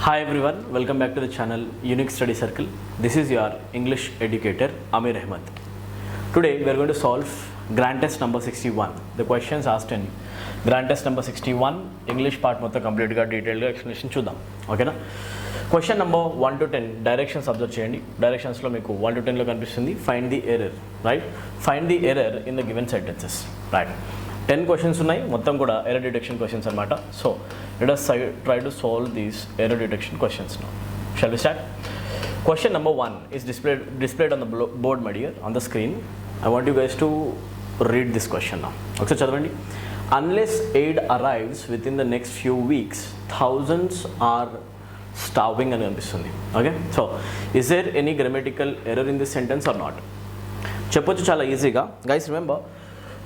Hi everyone, welcome back to the channel Unique Study Circle. This is your English educator Ameer Ahmed. Today we are going to solve Grand Test number 61. The questions asked in Grand Test number 61 English part మొత్తం complete గా detail గా explanation చూద్దాం. ఓకేనా? Question number 1 to 10 directions observe చేయండి. Directions లో మీకు 1 to 10 లో కనిపిస్తుంది find the error, right? Find the error in the given sentences, right? 10 questions ఉన్నాయి, మొత్తం కూడా ఎర్రర్ డిటెక్షన్ క్వశ్చన్స్ అన్నమాట. So let us try to solve these error detection questions now. Shall we start? Question number 1 is displayed on the board, my dear, on the screen. I want you guys to read this question now. Okay, chadavandi. Unless aid arrives within the next few weeks, thousands are starving అని అనిపిస్తుంది. Okay, so is there any grammatical error in this sentence or not? చెప్పొచ్చు చాలా ఈజీగా. Guys remember,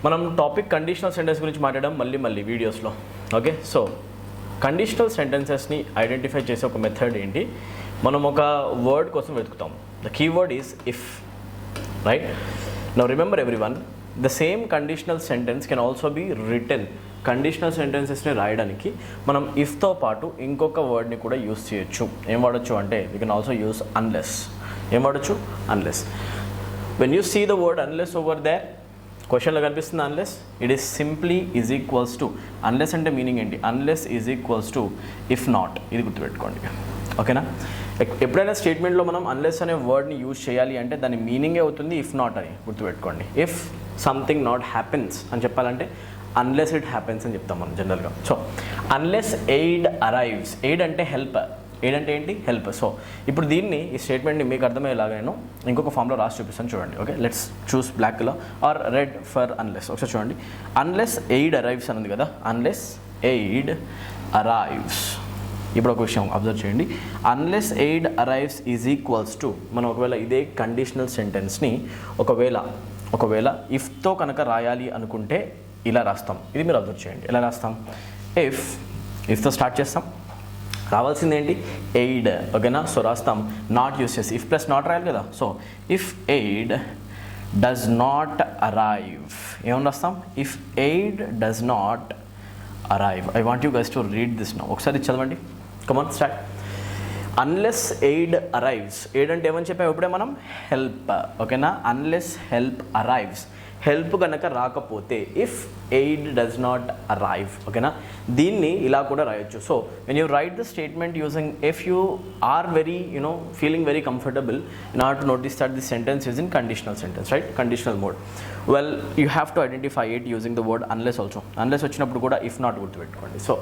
మనం topic conditional sentence గురించి మాట్లాడడం మళ్ళీ వీడియోస్లో. ఓకే, సో కండిషనల్ సెంటెన్సెస్ని ఐడెంటిఫై చేసే ఒక మెథడ్ ఏంటి, మనం ఒక వర్డ్ కోసం వెతుకుతాం. The keyword is if, right? Now remember everyone, the same conditional sentence can also be written. Conditional సెంటెన్సెస్ని రాయడానికి మనం ఇఫ్తో పాటు ఇంకొక వర్డ్ని కూడా యూస్ చేయొచ్చు. ఏం వాడచ్చు అంటే we can also use unless. ఏం వాడచ్చు? Unless. When you see the word unless over there, క్వశ్చన్లో కనిపిస్తుంది unless, it is simply is equals to, unless అంటే మీనింగ్ ఏంటి? Unless is equals to if not. ఇది గుర్తుపెట్టుకోండి, ఓకేనా? ఎప్పుడైనా స్టేట్మెంట్లో మనం అన్లెస్ అనే వర్డ్ని యూజ్ చేయాలి అంటే దాని మీనింగే అవుతుంది ఇఫ్ నాట్ అని గుర్తుపెట్టుకోండి. ఇఫ్ సంథింగ్ నాట్ హ్యాపెన్స్ అని చెప్పాలంటే అన్లెస్ ఇట్ హ్యాపెన్స్ అని చెప్తాం మనం జనరల్గా. So unless aid arrives, aid అంటే హెల్ప్, ఎయిడ్ అంటే ఏంటి? హెల్ప్. సో ఇప్పుడు దీన్ని, ఈ స్టేట్మెంట్ని మీకు అర్థమయ్యేలాగా నేను ఇంకొక ఫామ్లో రాసి చూపిస్తాను చూడండి. Okay, let's choose black colour or red for unless. ఒకసారి చూడండి, అన్లెస్ ఎయిడ్ అరైవ్స్ అని ఉంది కదా, అన్లెస్ ఎయిడ్ అరైవ్స్. ఇప్పుడు ఒక విషయం అబ్జర్వ్ చేయండి, unless aid arrives is equals to, మనం ఒకవేళ ఇదే కండిషనల్ సెంటెన్స్ని ఒకవేళ ఇఫ్తో కనుక రాయాలి అనుకుంటే ఇలా రాస్తాం. ఇది మీరు అబ్జర్వ్ చేయండి, ఎలా రాస్తాం? ఇఫ్తో స్టార్ట్ చేస్తాం, రావాల్సింది ఏంటి? ఎయిడ్. ఓకేనా? సో రాస్తాం నాట్ యూస్ చేసి, ఇఫ్ ప్లస్ నాట్ రాయాలి కదా. So if aid does not arrive, ఏమని రాస్తాం? If aid does not arrive. I want you guys to read this now. ఒకసారి చదవండి, come on start. Unless aid arrives, aid అంటే ఏమని చెప్పాము ఇప్పుడే మనం? హెల్ప్. ఓకేనా? అన్లెస్ హెల్ప్ అరైవ్స్, హెల్ప్ కనుక రాకపోతే if aid does not arrive. ఓకేనా? దీన్ని ఇలా కూడా రాయొచ్చు. So when you write the statement using if, you are very feeling very comfortable in order to notice that this sentence is in conditional sentence, right? Conditional mode. Well, you have to identify it using the word unless also. Unless వచ్చినప్పుడు కూడా if not గుర్తుపెట్టుకోండి. So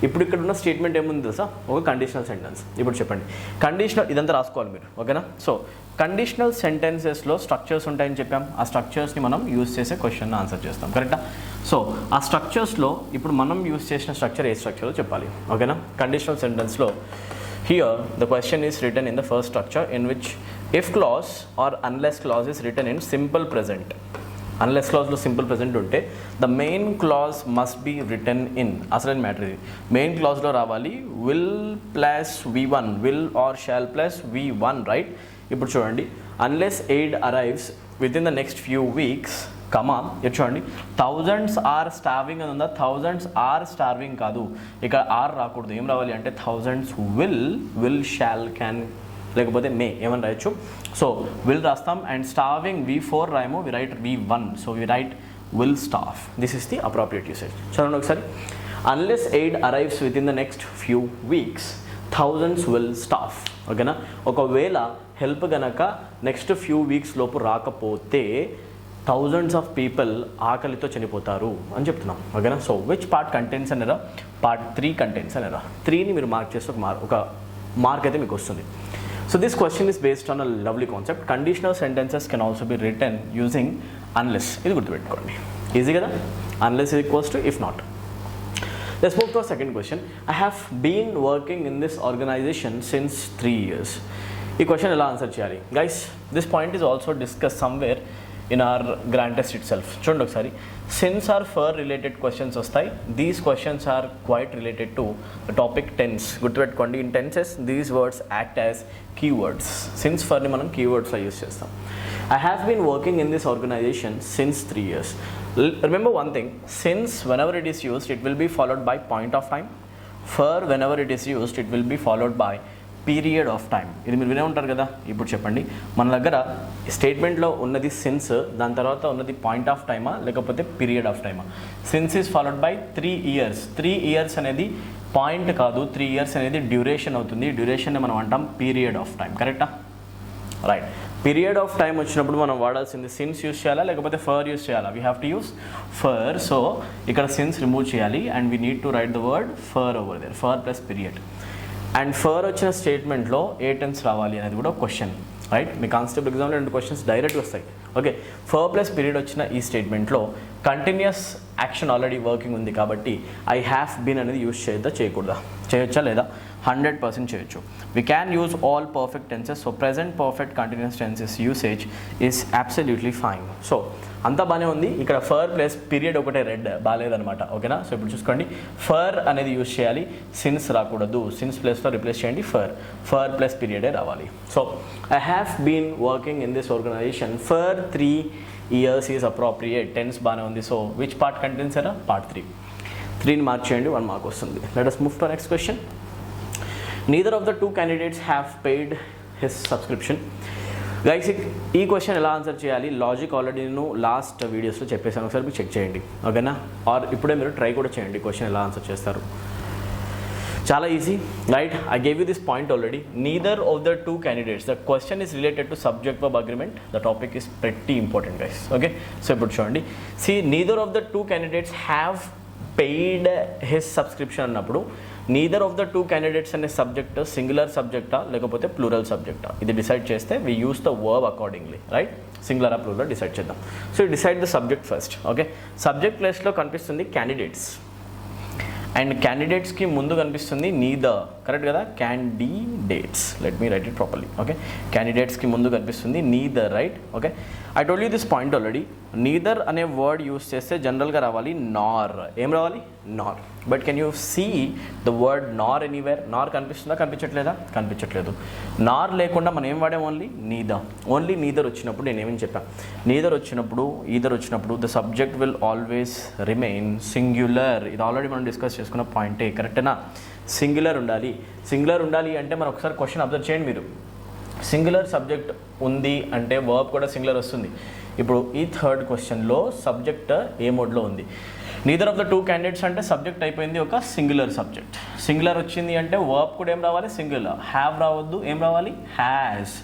ఇప్పుడు ఇక్కడ ఉన్న statement ఏముంది తెలుసా? ఒక conditional sentence. ఇప్పుడు చెప్పండి, కండిషనల్, ఇదంతా రాసుకోవాలి మీరు. ఓకేనా? సో కండిషనల్ సెంటెన్సెస్లో స్ట్రక్చర్స్ ఉంటాయని చెప్పాం. ఆ స్ట్రక్చర్స్ని మనం యూజ్ చేసే క్వశ్చన్ ఆన్సర్ చేస్తాం, కరెక్టా? సో ఆ స్ట్రక్చర్స్లో ఇప్పుడు మనం యూజ్ చేసిన స్ట్రక్చర్ ఏ స్ట్రక్చరో చెప్పాలి. ఓకేనా? కండిషనల్ సెంటెన్స్లో here the question is written in the first structure in which if clause or unless clause is written in simple present. Unless క్లాజ్లో సింపుల్ ప్రెజెంట్ ఉంటే the main clause must be written in, అసలైన matter ఇది. Main క్లాజ్లో రావాలి will plus V1, will or shall plus V1, right? ఇప్పుడు చూడండి, unless aid arrives within the next few weeks, comma, ఇది చూడండి, థౌజండ్స్ ఆర్ స్టార్వింగ్ అని ఉందా? థౌజండ్స్ ఆర్ స్టార్వింగ్ కాదు, ఇక్కడ ఆర్ రాకూడదు. ఏం రావాలి అంటే థౌజండ్స్ విల్ షాల్ క్యాన్ లేకపోతే మే, ఏమని రాయొచ్చు? సో విల్ రాస్తాం, అండ్ స్టార్వింగ్ V4 రాయము, we write V1. So we write will starve. This is the appropriate usage. చూడండి ఒకసారి, unless aid arrives within the next few weeks, thousands will starve. ఓకేనా? ఒకవేళ help గనక next few weeks లోపు రాకపోతే thousands of people ఆకలితో చనిపోతారు అని చెప్తున్నాం. ఓకేనా? సో విచ్ పార్ట్ కంటెంట్స్ అనేరా? పార్ట్ 3 కంటెంట్స్ అనేరా. 3ని మీరు మార్క్ చేస్తే ఒక మార్క్ అయితే మీకు వస్తుంది. So this question is based on a lovely concept. Conditional sentences can also be written using unless. ఇది గుర్తుపెట్టుకోండి, ఈజీ కదా? Unless is equals to if not. Let's move to our second question. I have been working in this organization since 3 years. ఈ క్వశ్చన్ ఎలా answer చేయాలి? Guys, this point is also discuss somewhere in our grand test itself. చూడండి ఒకసారి, since or for related questions వస్తాయి. These questions are quite related to the topic tense. గుర్తుపెట్టుకోండి, in tenses these words act as keywords. Since ఫర్ని మనం కీవర్డ్స్లో use చేస్తాం. I have been working in this organization since 3 years. Remember one thing, since whenever it is used, it will be followed by point of time for whenever it is used it will be followed by period of time. ఇది మీరు వినే ఉంటారు కదా. ఇప్పుడు చెప్పండి, మన దగ్గర స్టేట్మెంట్లో ఉన్నది సిన్స్, దాని తర్వాత ఉన్నది పాయింట్ ఆఫ్ టైమా లేకపోతే పీరియడ్ ఆఫ్ టైమా? Since is followed by 3 years. 3 years అనేది పాయింట్ కాదు, 3 years అనేది డ్యూరేషన్ అవుతుంది. డ్యూరేషన్ని మనం అంటాం పీరియడ్ ఆఫ్ టైం. కరెక్టా? రైట్. పీరియడ్ ఆఫ్ టైం వచ్చినప్పుడు మనం వాడాల్సింది సిన్స్ యూస్ చేయాలా లేకపోతే ఫర్ యూస్ చేయాలా? We have to use for. So ఇక్కడ సిన్స్ రిమూవ్ చేయాలి and we need to write the word for over there, for plus period. And for వచ్చిన స్టేట్మెంట్లో ఏ tense రావాలి అనేది కూడా క్వశ్చన్. రైట్, మీ కానిస్టేబుల్ ఎగ్జామ్లో 2 క్వశ్చన్స్ డైరెక్ట్గా వస్తాయి. ఓకే, ఫర్ ప్లస్ పీరియడ్ వచ్చిన ఈ స్టేట్మెంట్లో కంటిన్యూస్ యాక్షన్ ఆల్రెడీ వర్కింగ్ ఉంది కాబట్టి ఐ హ్యావ్ బీన్ అనేది యూస్ చేయకూడదా? చేయొచ్చా లేదా? 100% చేయొచ్చు. We can use all perfect tenses. So present perfect continuous tenses usage is absolutely fine. So అంతా బాగానే ఉంది. ఇక్కడ ఫర్ ప్లస్ పీరియడ్ ఒకటే రెడ్ బాగాలేదనమాట. ఓకేనా? సో ఇప్పుడు చూసుకోండి, ఫర్ అనేది యూజ్ చేయాలి, సిన్స్ రాకూడదు. సిన్స్ ప్లేస్లో రిప్లేస్ చేయండి ఫర్ ప్లస్ పీరియడే రావాలి. So I have been working in this organisation for 3 years is appropriate. Tense బాగానే ఉంది. So which part contains error? Part 3. 3ని మార్క్ చేయండి, 1 మార్క్ వస్తుంది. Let us move to next question. Neither of the 2 candidates have paid his subscription. Guys, ఈ క్వశ్చన్ ఎలా answer చేయాలి? Logic already నేను లాస్ట్ వీడియోస్లో చెప్పేసాను, ఒకసారి మీరు చెక్ చేయండి. ఓకేనా? ఆర్ ఇప్పుడే మీరు ట్రై కూడా చేయండి క్వశ్చన్ ఎలా ఆన్సర్ చేస్తారు. చాలా easy. Right, I gave you this point already. Neither of the 2 candidates, the question is related to subject verb agreement. The topic is pretty important guys. Okay, so ఇప్పుడు చూడండి, C neither of the 2 candidates have paid his subscription అన్నప్పుడు neither of the 2 candidates అనే subject singular సబ్జెక్టా లేకపోతే plural సబ్జెక్టా? ఇది decide చేస్తే we use the verb accordingly. Right, singular ఆ ప్లూరల్ డిసైడ్ చేద్దాం. So decide the subject first. Okay, subject ప్లేస్లో కనిపిస్తుంది క్యాండిడేట్స్ అండ్ క్యాండిడేట్స్కి ముందు కనిపిస్తుంది నీదర్. కరెక్ట్ కదా? Candidates. Let me write it properly. Okay, క్యాండిడేట్స్కి ముందు కనిపిస్తుంది neither. Right, okay, I told you this point already. Neither అనే వర్డ్ యూస్ చేస్తే జనరల్గా రావాలి నార్. ఏం రావాలి? Nor. But can you see the word nor anywhere? Nor కనిపిస్తుందా? కనిపించట్లేదా? కనిపించట్లేదు. నార్ లేకుండా మనం ఏం వాడాం? ఓన్లీ నీదర్ వచ్చినప్పుడు నేనేమని చెప్పాను? నీదర్ వచ్చినప్పుడు, ఈదర్ వచ్చినప్పుడు the subject will always remain singular. ఇది ఆల్రెడీ మనం డిస్కస్ చేసుకున్న పాయింటే. కరెక్టేనా? సింగులర్ ఉండాలి. సింగులర్ ఉండాలి అంటే మనం ఒకసారి క్వశ్చన్ అబ్జర్వ్ చేయండి మీరు. సింగులర్ సబ్జెక్ట్ ఉంది అంటే వర్బ్ కూడా సింగులర్ వస్తుంది. ఇప్పుడు ఈ థర్డ్ క్వశ్చన్లో సబ్జెక్ట్ ఏ మోడ్లో ఉంది? నీదర్ ఆఫ్ ద 2 candidates అంటే సబ్జెక్ట్ అయిపోయింది ఒక సింగులర్ సబ్జెక్ట్. సింగులర్ వచ్చింది అంటే వర్బ్ కూడా ఏం రావాలి? సింగులర్. హ్యావ్ రావద్దు, ఏం రావాలి? Has.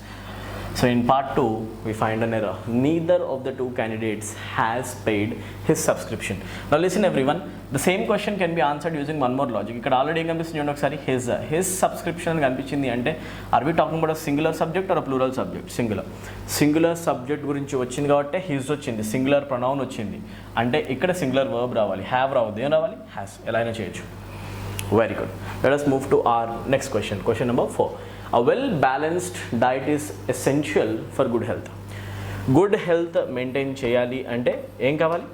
So in part 2 we find an error. Neither of the 2 candidates has paid his subscription. Now listen everyone, the same question can be answered using one more logic. ఇక్కడ already ఏం కనిపిస్తుంది చూడండి ఒకసారి, his subscription అని కనిపించింది అంటే are we talking about a singular subject or a plural subject? Singular subject గురించి వచ్చింది కాబట్టి his వచ్చింది, సింగులర్ ప్రొనౌన్ వచ్చింది అంటే ఇక్కడ సింగులర్ వర్బ్ రావాలి, హ్యావ్ రావద్దు. ఏం రావాలి? హ్యాస్. ఎలా అయినా చేయొచ్చు. Very good. Let us move to our next question. Question number 4. A well-balanced diet is essential for good health. Good health maintain చేయాలి అంటే ఏం కావాలి?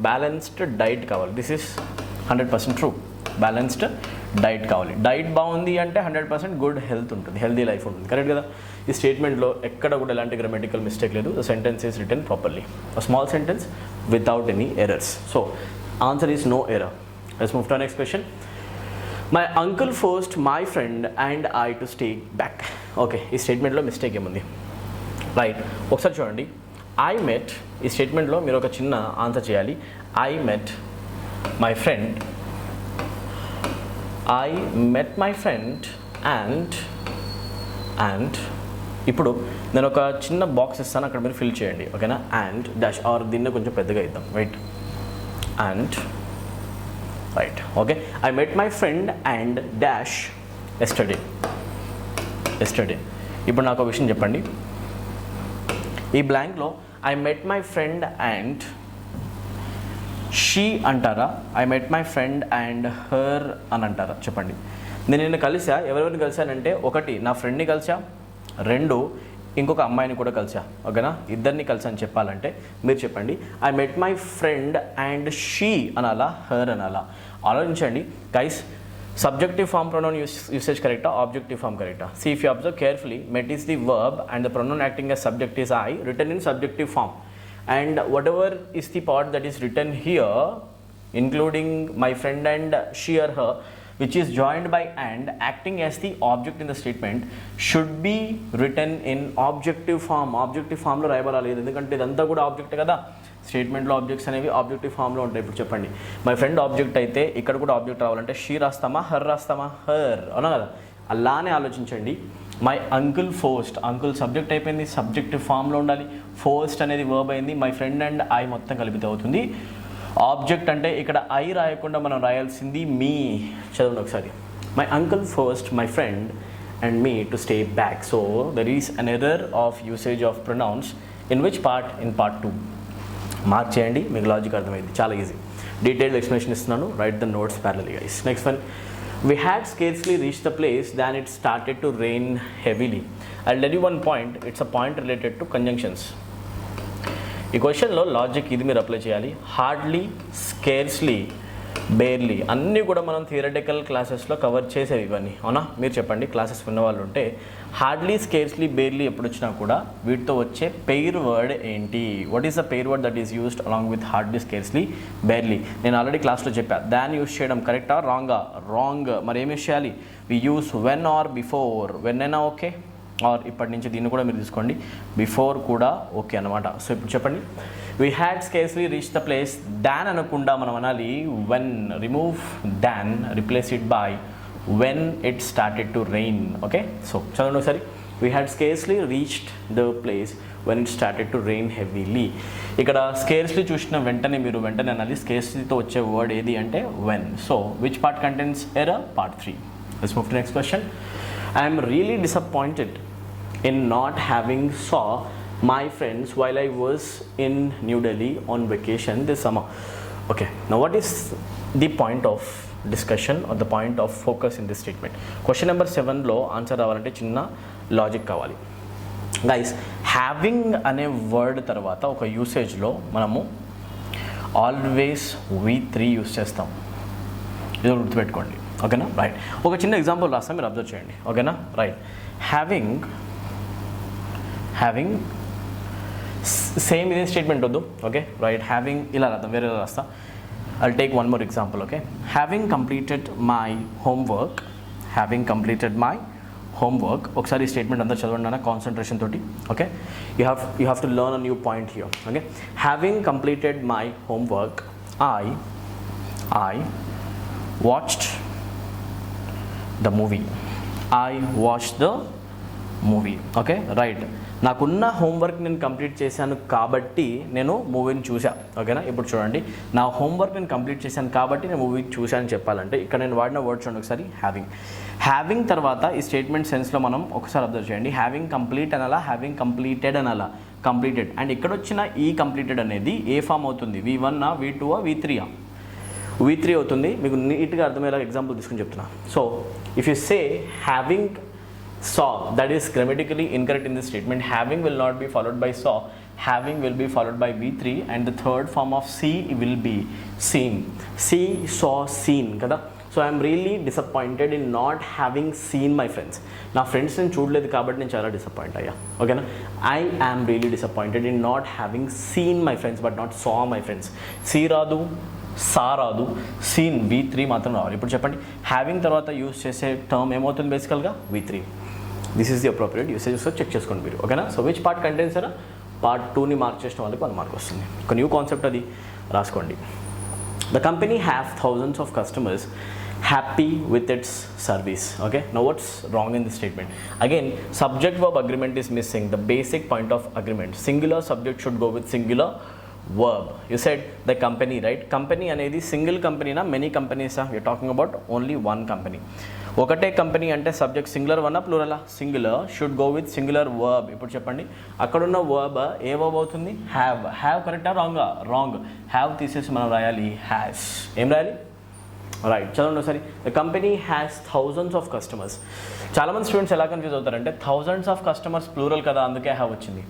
బ్యాలెన్స్డ్ డైట్ కావాలి. This is 100% true. Balanced diet కావాలి. డైట్ బాగుంది అంటే 100% గుడ్ హెల్త్ ఉంటుంది, healthy life ఉంటుంది. కరెక్ట్ కదా? ఈ స్టేట్మెంట్లో ఎక్కడ కూడా ఎలాంటి గ్రామటికల్ మిస్టేక్ లేదు. The sentence is written properly. A small sentence without any errors. So answer is no error. Let's move to next question. My uncle forced my friend and I to stay back. Okay, ఈ స్టేట్మెంట్లో mistake ఏముంది? Right, ఒకసారి చూడండి. I met, ఈ స్టేట్మెంట్లో మీరు ఒక చిన్న answer చేయాలి. I met my friend and ఇప్పుడు నేను ఒక చిన్న బాక్స్ ఇస్తాను, అక్కడ మీరు ఫిల్ చేయండి. ఓకేనా? అండ్ డాష్ ఆర్ దీన్ని కొంచెం పెద్దగా ఇద్దాం. Right, and right. Okay, I met my friend and dash yesterday. ఇప్పుడు నాకు ఒక విషయం చెప్పండి. ఈ బ్లాంక్లో I met my friend and she అంటారా, I met my friend and her అని అంటారా? చెప్పండి. నేను నిన్న కలిసా, ఎవరెవరిని కలిశానంటే 1 నా ఫ్రెండ్ని కలిసా, 2 ఇంకొక అమ్మాయిని కూడా కలిసా. ఓకేనా? ఇద్దరిని కలిసా అని చెప్పాలంటే మీరు చెప్పండి I met my friend and she అనాలా, హర్ అనాలా? ఆలోచించండి guys. Subjective form pronoun usage కరెక్టా, ఆబ్జెక్టివ్ ఫామ్ కరెక్టా? See, if you observe carefully, met is the verb and the pronoun acting as subject is I, written in subjective form. And whatever is the part that is written here, including my friend and she or her, which is joined by and acting as the object in the statement should be written in objective form. Objective ఫామ్లో రాయబడాలి, ఎందుకంటే ఇదంతా కూడా object కదా. స్టేట్మెంట్లో objects అనేవి objective ఫామ్లో ఉంటాయి. ఇప్పుడు చెప్పండి, మై ఫ్రెండ్ ఆబ్జెక్ట్ అయితే ఇక్కడ కూడా ఆబ్జెక్ట్ రావాలంటే షీ రాస్తామా, హర్ రాస్తామా, హర్, అవునా కదా. అలానే ఆలోచించండి. మై అంకుల్ ఫోర్స్ట్, అంకుల్ సబ్జెక్ట్ అయిపోయింది, సబ్జెక్టివ్ ఫామ్లో ఉండాలి. ఫోర్స్ట్ అనేది వర్బ్ అయింది. మై ఫ్రెండ్ అండ్ ఐ మొత్తం కలిపితే అవుతుంది. ఆబ్జెక్ట్ అంటే ఇక్కడ ఐ రాయకుండా మనం రాయాల్సింది మీ. చదవండి ఒకసారి. My uncle forced my friend and me to stay back. So there is an error of usage of pronouns. In which part? In part 2. Mark చేయండి, మీకు లాజిక్ అర్థమైంది. చాలా ఈజీ. డీటెయిల్డ్ ఎక్స్ప్లెనేషన్ ఇస్తున్నాను. Write the notes properly guys. Next one. We had scarcely reached the place than it started to rain heavily. I'll tell you one point. It's a point related to conjunctions. ఈ క్వశ్చన్లో logic ఇది మీరు apply చేయాలి. Hardly, scarcely, barely అన్నీ కూడా మనం theoretical క్లాసెస్లో cover చేసేవి ఇవన్నీ, అవునా? మీరు చెప్పండి, క్లాసెస్ విన్న వాళ్ళు ఉంటే. హార్డ్లీ, స్కేర్స్లీ, బేర్లీ ఎప్పుడు వచ్చినా కూడా వీటితో వచ్చే పెయిర్ వర్డ్ ఏంటి? What is the pair word that is used along with hardly, scarcely, barely? నేను ఆల్రెడీ క్లాస్లో చెప్పా. దాన్ని యూస్ చేయడం కరెక్టా, రాంగా? రాంగ్. మరి ఏం యూస్ చేయాలి? We use when or before. When అయినా ఓకే, ఆర్ ఇప్పటి నుంచి దీన్ని కూడా మీరు తీసుకోండి, బిఫోర్ కూడా ఓకే అనమాట. సో ఇప్పుడు చెప్పండి. We had scarcely reach the place. Than అనకుండా మనం అనాలి when. Remove than, replace it by when it started to rain. Okay, so చదవండి ఒకసారి. We had scarcely reached the place when it started to rain heavily. ఇక్కడ scarcely చూసిన వెంటనే మీరు వెంటనే అనాలి. స్కేర్స్లీతో వచ్చే వర్డ్ ఏది అంటే when. So which part contents error? Part 3. Let's move to next question. I am really disappointed in not having saw my friends while I was in New Delhi on vacation this summer. Okay, now what is the point of discussion or the point of focus in this statement? Question number 7లో answer రావాలంటే చిన్న logic కావాలి guys. Having అనే word తర్వాత ఒక యూసేజ్లో మనము always V3 use చేస్తాం. ఇది గుర్తుపెట్టుకోండి, ఓకేనా? రైట్. ఒక చిన్న ఎగ్జాంపుల్ రాస్తాం, మీరు అబ్జర్వ్ చేయండి, ఓకేనా? రైట్. హ్యావింగ్ సేమ్ ఇదే స్టేట్మెంట్ వద్దు, ఓకే? రైట్. హ్యావింగ్ ఇలా రాద్దాం, వేరే రాస్తా. I'll take one more example, okay? Having completed my homework. Having completed my homework. ఒకసారి ఈ స్టేట్మెంట్ అంతా చదవండి అన్న కాన్సన్ట్రేషన్ తోటి, okay? You have to learn a new point here, okay? Having completed my homework I watched the movie. I watched the movie. Okay, right. నాకున్న homework నేను complete చేశాను కాబట్టి నేను మూవీని చూసా, ఓకేనా? ఇప్పుడు చూడండి, నా హోంవర్క్ నేను కంప్లీట్ చేశాను కాబట్టి నేను మూవీ చూశాను చెప్పాలంటే ఇక్కడ నేను వాడిన వర్డ్ చూడండి ఒకసారి. హ్యావింగ్ తర్వాత ఈ స్టేట్మెంట్ సెన్స్లో మనం ఒకసారి అబ్జర్వ్ చేయండి. హ్యావింగ్ కంప్లీట్ అనాలా, హ్యావింగ్ కంప్లీటెడ్ అనాలా? కంప్లీటెడ్. అండ్ ఇక్కడ వచ్చిన ఈ కంప్లీటెడ్ అనేది ఏ ఫామ్ అవుతుంది? V1, V2, V3? V3 అవుతుంది. మీకు నీట్గా అర్థమయ్యేలా ఎగ్జాంపుల్ తీసుకుని చెప్తున్నా. So if you say having saw, that is grammatically incorrect in this statement. Having will not be followed by saw. Having will be followed by V3 and the third form of see will be seen. See, saw, seen kada. So I am really disappointed in not having seen my friends. నా friends నేను చూడలేదు కాబట్టి నేను చాలా disappoint అయ్యా, ఓకేనా? I am really disappointed in not having seen my friends but not saw my friends. See రాదు, సా రాదు, సీన్ V3 మాత్రం రావాలి. ఇప్పుడు చెప్పండి, హ్యావింగ్ తర్వాత యూస్ చేసే టర్మ్ ఏమవుతుంది బేసికల్గా? V3. This is the appropriate usage. So check చేసుకోండి మీరు, ఓకేనా? సో విచ్ పార్ట్ కంటెంట్స్ అయినా పార్ట్ 2ని మార్క్ చేసిన వాళ్ళకి 1 మార్క్ వస్తుంది. ఒక న్యూ కాన్సెప్ట్ అది రాసుకోండి. The company have thousands of customers happy with its service. Okay, now what's wrong in this statement? Again subject verb agreement is missing the basic point of agreement. Singular subject should go with singular verb. You said the company, right? Company అనేది single కంపెనీనా, many కంపెనీసా? you're talking about only one company. ఒకటే company అంటే subject singular వన్నా ప్లూరలా? Singular. Should go with singular verb. ఇప్పుడు చెప్పండి, అక్కడున్న వర్బ్ ఏ వర్బ్ అవుతుంది? హ్యావ్ కరెక్టా రాంగా? రాంగ్. హ్యావ్ తీసేసి మనం రాయాలి హ్యాస్. ఏం రాయాలి? రైట్. చదవండి ఒకసారి. The company has thousands of customers. చాలామంది స్టూడెంట్స్ ఎలా కన్ఫ్యూజ్ అవుతారంటే థౌజండ్స్ ఆఫ్ కస్టమర్స్ ప్లూరల్ కదా అందుకే హ్యావ్ వచ్చింది.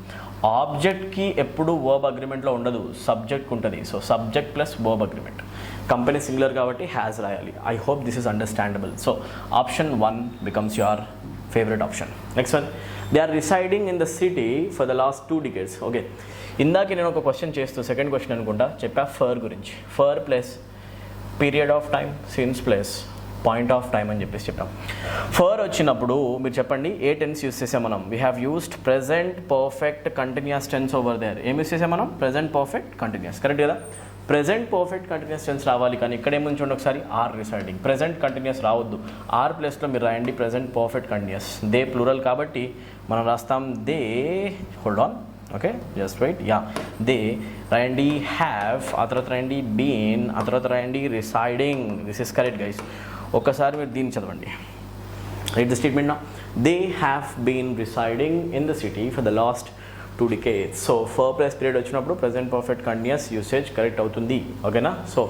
ఆబ్జెక్ట్కి ఎప్పుడు వర్బ్ అగ్రిమెంట్లో ఉండదు, సబ్జెక్ట్కి ఉంటుంది. So subject plus verb agreement. Company singular కాబట్టి హ్యాస్ రాయాలి. I hope this is understandable. So option 1 becomes your favourite option. Next one, they are residing in the city for the last 2 decades. Okay, ఇందాక నేను ఒక question చేస్తూ second question అనుకుంటా చెప్పా for గురించి. For plus period of time, since plus point of time అని చెప్పేసి చెప్పాం. ఫర్ వచ్చినప్పుడు మీరు చెప్పండి ఏ టెన్స్ యూస్ చేసాం మనం. We have used present perfect continuous tense over there. ఏం యూస్ చేసాం మనం? Present perfect continuous. కరెక్ట్ కదా? ప్రెజెంట్ పర్ఫెక్ట్ కంటిన్యూస్ టెన్స్ రావాలి, కానీ ఇక్కడ ఏముంది చూడండి ఒకసారి, ఆర్ రిసైడింగ్. ప్రెజెంట్ కంటిన్యూస్ రావద్దు, ఆర్ ప్లేస్లో మీరు రాయండి present perfect continuous. They plural కాబట్టి మనం రాస్తాం they, hold on, okay just wait, yeah, they రాయండి హ్యావ్, ఆ తర్వాత రాయండి బీన్, ఆ తర్వాత రాయండి residing. This is correct guys. ఒక్కసారి మీరు దీన్ని చదవండి. Read the statement now. They have been residing in the city for the last 2 decades. So for plus period వచ్చినప్పుడు present perfect continuous usage correct అవుతుంది, ఓకేనా? సో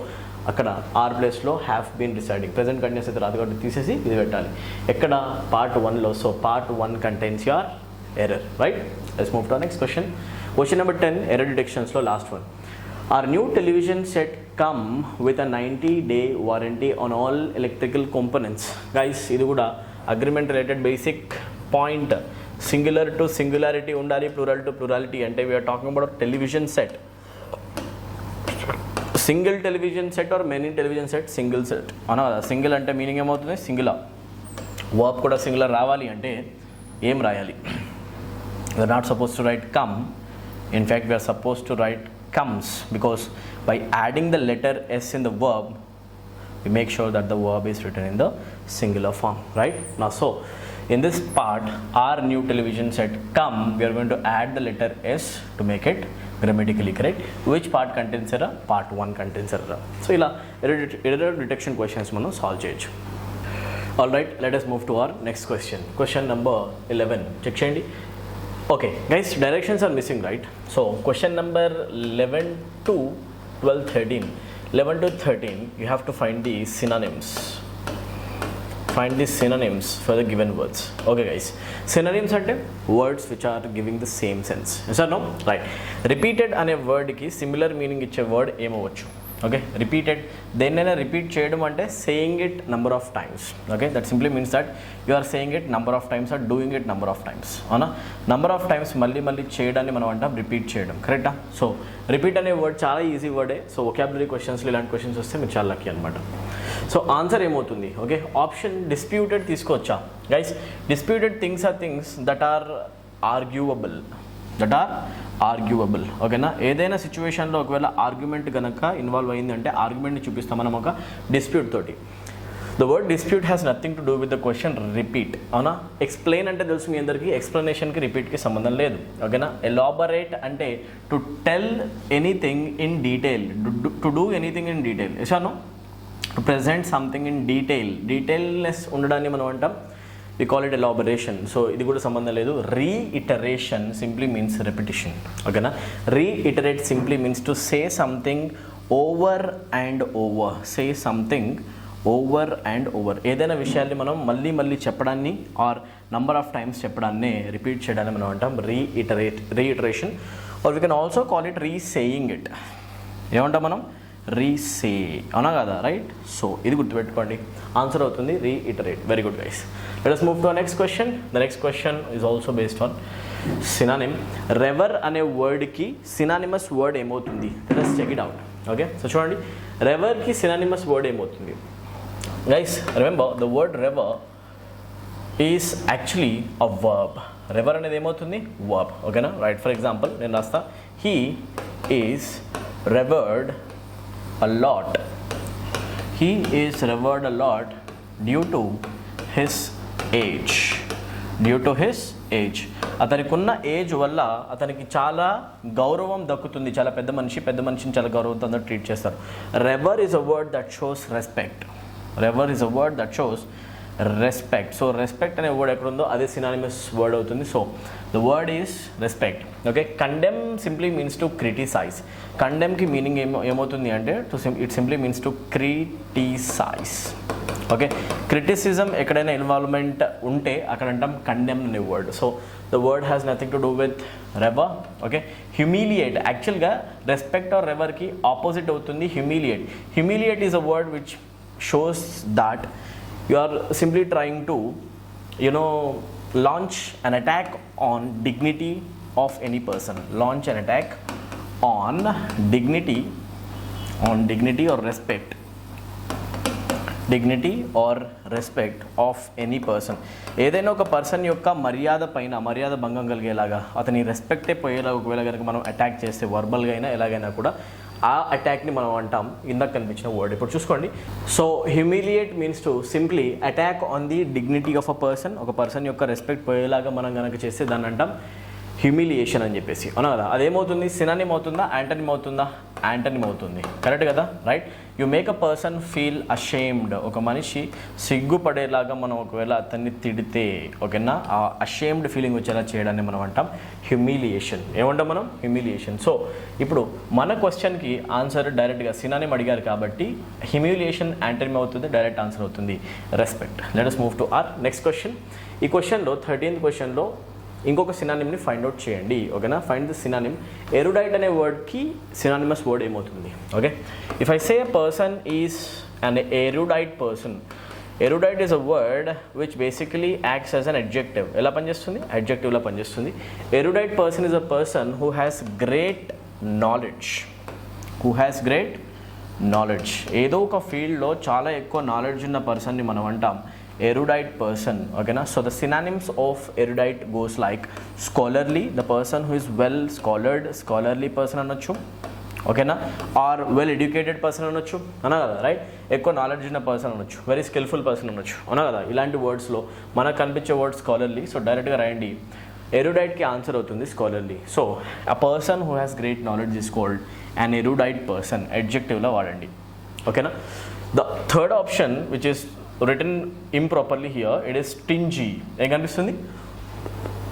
అక్కడ ఆర్ ప్లేస్లో have been residing. Present continuous అయితే రాదు కాబట్టి తీసేసి ఇది పెట్టాలి. ఎక్కడ? పార్ట్ 1లో. So part 1 contains your error, right? Let's move to next question. Question number 10, error డిటెక్షన్స్లో last one. Our new television set come with a 90-day warranty on all electrical components. Guys, ఇది కూడా agreement related basic point. Singular to singularity ఉండాలి, plural to plurality. అంటే we're talking about television set. Single television set or many television set? Single set అనా కదా. Single అంటే meaning ఏమవుతుంది? Singular. Verb కూడా singular రావాలి అంటే ఏం రాయాలి? We're not suppose to write come. In fact, we are supposed to write comes, because by adding the letter s in the verb, we make sure that the verb is written in the singular form, right? Now, so in this part, our new television set come, we are going to add the letter s to make it grammatically correct. Which part contains error? Part 1 contains error. So, ila error detection questions మనం solve చేయొచ్చు. All right, let us move to our next question. Question number 11. Check చేయండి. Okay guys, directions are missing, right? So question number 11 to 12, 13. 11 to 13, you have to find the synonyms. Find the synonyms for the given words. Okay guys, synonyms are words which are giving the same sense. Yes or no? Right. Repeated అనే word కి similar meaning ఇచ్చే word ఏమవచ్చు? Okay, repeated, దేన్నైనా repeat చేయడం అంటే saying it number of times. Okay, that simply means that you are saying it number of times or doing it number of times. అవునా? Number of times మళ్ళీ మళ్ళీ చేయడాన్ని మనం అంటాం రిపీట్ చేయడం. కరెక్టా? సో రిపీట్ అనే వర్డ్ చాలా ఈజీ వర్డే. సో వొకాబులరీ క్వశ్చన్స్లో ఇలాంటి క్వశ్చన్స్ వస్తే మీరు చాలా లక్కీ అనమాట. సో ఆన్సర్ ఏమవుతుంది? ఓకే, ఆప్షన్ డిస్ప్యూటెడ్ తీసుకోవచ్చా guys? Disputed things or things that are arguable. ఓకేనా? ఏదైనా సిచ్యువేషన్లో ఒకవేళ ఆర్గ్యుమెంట్ కనుక ఇన్వాల్వ్ అయింది అంటే ఆర్గ్యుమెంట్ని చూపిస్తాం మనం ఒక డిస్ప్యూట్ తోటి. The word dispute has nothing to do with the question repeat. అవునా? ఎక్స్ప్లెయిన్ అంటే తెలుసు మీ అందరికీ, ఎక్స్ప్లెనేషన్కి రిపీట్కి సంబంధం లేదు. ఓకేనా? ఎలాబరేట్ అంటే to tell anything in detail, to do anything in detail. ఎసానో? టు ప్రెజెంట్ సంథింగ్ ఇన్ డీటెయిల్నెస్ ఉండడాన్ని మనం అంటాం, we call it elaboration. So ఇది కూడా సంబంధం లేదు. Reiteration simply means repetition. ఓకేనా? Reiterate simply means to say something over and over. Say something over and over. ఏదైనా విషయాన్ని మనం మళ్ళీ మళ్ళీ చెప్పడాన్ని ఆర్ నంబర్ ఆఫ్ టైమ్స్ చెప్పడాన్ని రిపీట్ చేయడాన్ని మనం అంటాం reiteration. Or we can also call it resaying it. ఏమంటాం మనం? రీసే. అవునా కదా? రైట్. సో ఇది గుర్తుపెట్టుకోండి, ఆన్సర్ అవుతుంది reiterate. Very good guys. Let us move to our next question. The next question is also based on synonym. Rever అనే వర్డ్కి synonymous word ఏమవుతుంది? Let us check it out. Okay, so చూడండి, రెవర్కి synonymous word ఏమవుతుంది guys? Remember the word revere is actually a verb. Revere అనేది ఏమవుతుంది? Verb. ఓకేనా? Right. For example నేను రాస్తా, he is revered a lot. He is revered a lot due to his age. అతనికి ఉన్న ఏజ్ వల్ల అతనికి చాలా గౌరవం దక్కుతుంది. చాలా పెద్ద మనిషిని చాలా గౌరవంతో ట్రీట్ చేస్తారు. Revere is a word that shows respect. So respect అనే వర్డ్ ఎక్కడ ఉందో అదే సినానిమస్ వర్డ్ అవుతుంది. So the word is respect. Okay, condemn simply means to criticize. కండెమ్కి మీనింగ్ ఏమవుతుంది అంటే it simply means to criticize. Okay, criticism ఎక్కడైనా involvement ఉంటే అక్కడ అంటాం కండెమ్ అనే word. So the word has nothing to do with revere. Okay, humiliate యాక్చువల్గా respect or రెవర్కి ఆపోజిట్ అవుతుంది humiliate. Humiliate is a word which shows that you are simply trying to launch an attack on dignity of any person. Launch an attack on dignity or respect dignity or respect of any person. ఏదైనా ఒక person యొక్క మర్యాద భంగం కలిగేలాగా, అతని రెస్పెక్టే పోయేలా ఒకవేళ కనుక మనం అటాక్ చేస్తే వర్బల్గా అయినా ఎలాగైనా కూడా ఆ అటాక్ని మనం అంటాం ఇందాక కనిపించిన వర్డ్. ఇప్పుడు చూసుకోండి. So humiliate means to simply attack on the dignity of a person. ఒక పర్సన్ యొక్క రెస్పెక్ట్ పోయేలాగా మనం కనుక చేస్తే దాన్ని అంటాం హ్యూమిలియేషన్ అని చెప్పేసి, అవునా కదా. అదేమవుతుంది, సినానిమ్ అవుతుందా, యాంటనిమ్ అవుతుందా? యాంటనిమ్ అవుతుంది. కరెక్ట్ కదా, right. You make a person feel ashamed. ఒక మనిషి సిగ్గుపడేలాగా మనం ఒకవేళ అతన్ని తిడితే, ఓకేనా, ఆ అషేమ్డ్ ఫీలింగ్ వచ్చేలా చేయడాన్ని మనం అంటాం హ్యూమిలియేషన్. ఏమంటాం మనం? హ్యూమిలియేషన్. సో ఇప్పుడు మన క్వశ్చన్కి ఆన్సర్ డైరెక్ట్గా సినానిమ్ అడిగారు కాబట్టి హ్యూమిలియేషన్ యాంటనిమ్ అవుతుంది, డైరెక్ట్ ఆన్సర్ అవుతుంది respect. Let us move to our next question. ఈ క్వశ్చన్లో 13th క్వశ్చన్లో ఇంకొక సినానిమ్ని ఫైండ్ అవుట్ చేయండి, ఓకేనా. Find the synonym. ఎరుడైట్ అనే వర్డ్కి సినానిమస్ వర్డ్ ఏమవుతుంది? Okay, if I say a person is an erudite person. Erudite is a word which basically acts as an adjective. ఎలా పనిచేస్తుంది? అడ్జెక్టివ్లా పనిచేస్తుంది. Erudite person is a person who has great knowledge. ఏదో ఒక ఫీల్డ్లో చాలా ఎక్కువ నాలెడ్జ్ ఉన్న పర్సన్ని మనం అంటాం erudite person, okay na. So the synonyms of erudite goes like scholarly, the person who is well scholarly person అనొచ్చు, ఓకే నా. ఆర్ వెల్ ఎడ్యుకేటెడ్ పర్సన్ అనొచ్చు, అన్నా కదా, రైట్. ఎక్కువ నాలెడ్జ్ ఉన్న పర్సన్ అనొచ్చు, వెరీ స్కిల్ఫుల్ పర్సన్ అనొచ్చు, అన్నా కదా. ఇలాంటి వర్డ్స్లో మనకు కనిపించే వర్డ్ స్కాలర్లీ. సో డైరెక్ట్గా రాయండి, ఎరుడైట్కి ఆన్సర్ అవుతుంది scholarly. So a person who has great knowledge is called an erudite person. అడ్జెక్టివ్లో వాడండి, ఓకేనా. The third option which is written improperly here, it is stingy. ఏం కనిపిస్తుంది?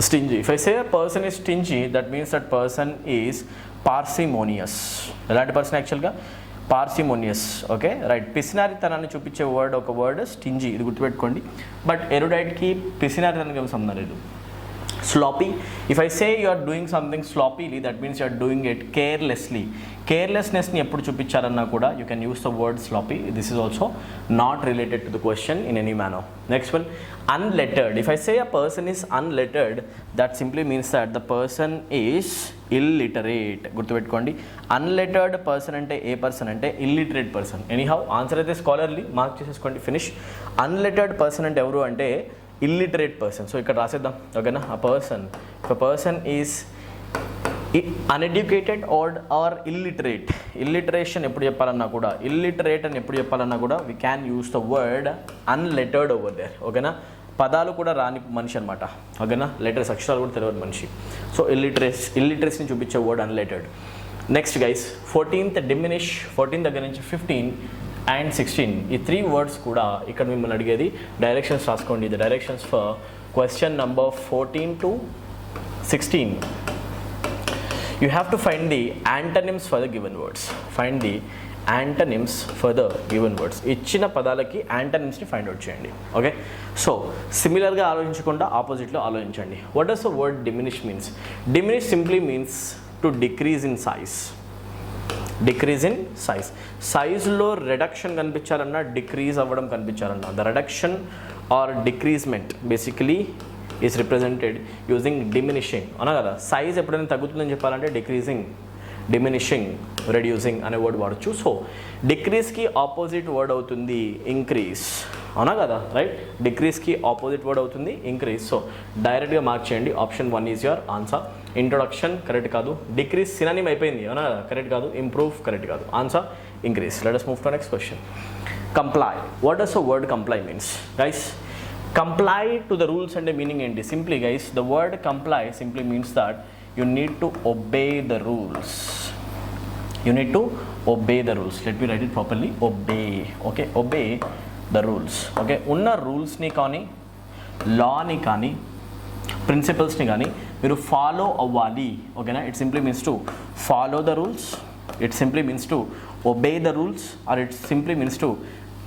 Stingy. If I say a person is stingy, that means that person is parsimonious. ఎలాంటి person యాక్చువల్గా? పార్సిమోనియస్, okay, right. పిసినారితనాన్ని చూపించే word ఒక word stingy, ఇది గుర్తుపెట్టుకోండి. But ఎరుడైట్కి పిసినారితనానికి ఏం సంబంధం లేదు. Sloppy. If I say you are doing something sloppily, that means you are doing it carelessly. కేర్లెస్నెస్ని ఎప్పుడు చూపించాలన్నా కూడా you can use the word sloppy. This is also not related to the question in any manner. Next one, unlettered. If I say a person is unlettered, that simply means that the person is illiterate. గుర్తుపెట్టుకోండి, unlettered person అంటే ఏ person అంటే illiterate person. Anyhow answer అయితే scholarly, mark చేసేసుకోండి, finish. Unlettered person అంటే ఎవరు అంటే illiterate person. So ఇక్కడ రాసేద్దాం, ఓకేనా. A person is uneducated or illiterate. Illiteration ఎప్పుడు చెప్పాలన్నా కూడా, ఇల్లిటరేట్ అని ఎప్పుడు చెప్పాలన్నా కూడా we can use the word unlettered over there, ఓకేనా. పదాలు కూడా రాని మనిషి అనమాట, ఓకేనా. లెటర్స్, అక్షరాలు కూడా తెలియని మనిషి. సో ఇల్లిటరసీని చూపించే word unlettered. Next guys, 14th diminish. 14 దగ్గర నుంచి 15 and 16 ఈ 3 వర్డ్స్ కూడా ఇక్కడ మిమ్మల్ని అడిగేది. డైరెక్షన్స్ రాసుకోండి. The directions for question number 14 to 16. You have to find the antonyms for the given words. Find the antonyms for the given words. ఇచ్చిన పదాలకి యాంటనిమ్స్ని ఫైండ్ అవుట్ చేయండి, ఓకే. సో సిమిలర్గా ఆలోచించకుండా ఆపోజిట్లో ఆలోచించండి. What does the word diminish means? Diminish simply means to decrease in size. సైజ్లో reduction కనిపించాలన్నా, డిక్రీజ్ అవ్వడం కనిపించాలన్నా, the reduction or decreasement basically is represented using diminishing, అవునా కదా. సైజ్ ఎప్పుడైనా తగ్గుతుందని చెప్పాలంటే డిక్రీజింగ్, డిమినిషింగ్, రెడ్యూసింగ్ అనే వర్డ్ వాడచ్చు. సో డిక్రీజ్కి ఆపోజిట్ వర్డ్ అవుతుంది ఇంక్రీజ్, అవునా కదా, రైట్. డిక్రీజ్కి ఆపోజిట్ వర్డ్ అవుతుంది ఇంక్రీజ్. సో డైరెక్ట్గా మార్క్ చేయండి. Option 1 is your answer. Introduction correct కాదు. డిక్రీజ్ సినానిమ్ అయిపోయింది, అవునా కదా, కరెక్ట్ కాదు. ఇంప్రూవ్ కరెక్ట్ కాదు. Answer increase. Let us move to next question. Comply. What does the word comply means? Guys, comply to the rules అంటే meaning ఏంటి? Simply guys, the word comply simply means that you need to obey the rules. You need to obey the rules. Let me write it properly. Obey, okay, obey the rules, okay. ఉన్న రూల్స్ని కానీ, లాని కానీ, ప్రిన్సిపల్స్ని కానీ మీరు follow అవ్వాలి, ఓకేనా. It simply means to follow the rules, it simply means to obey the rules, or it simply means to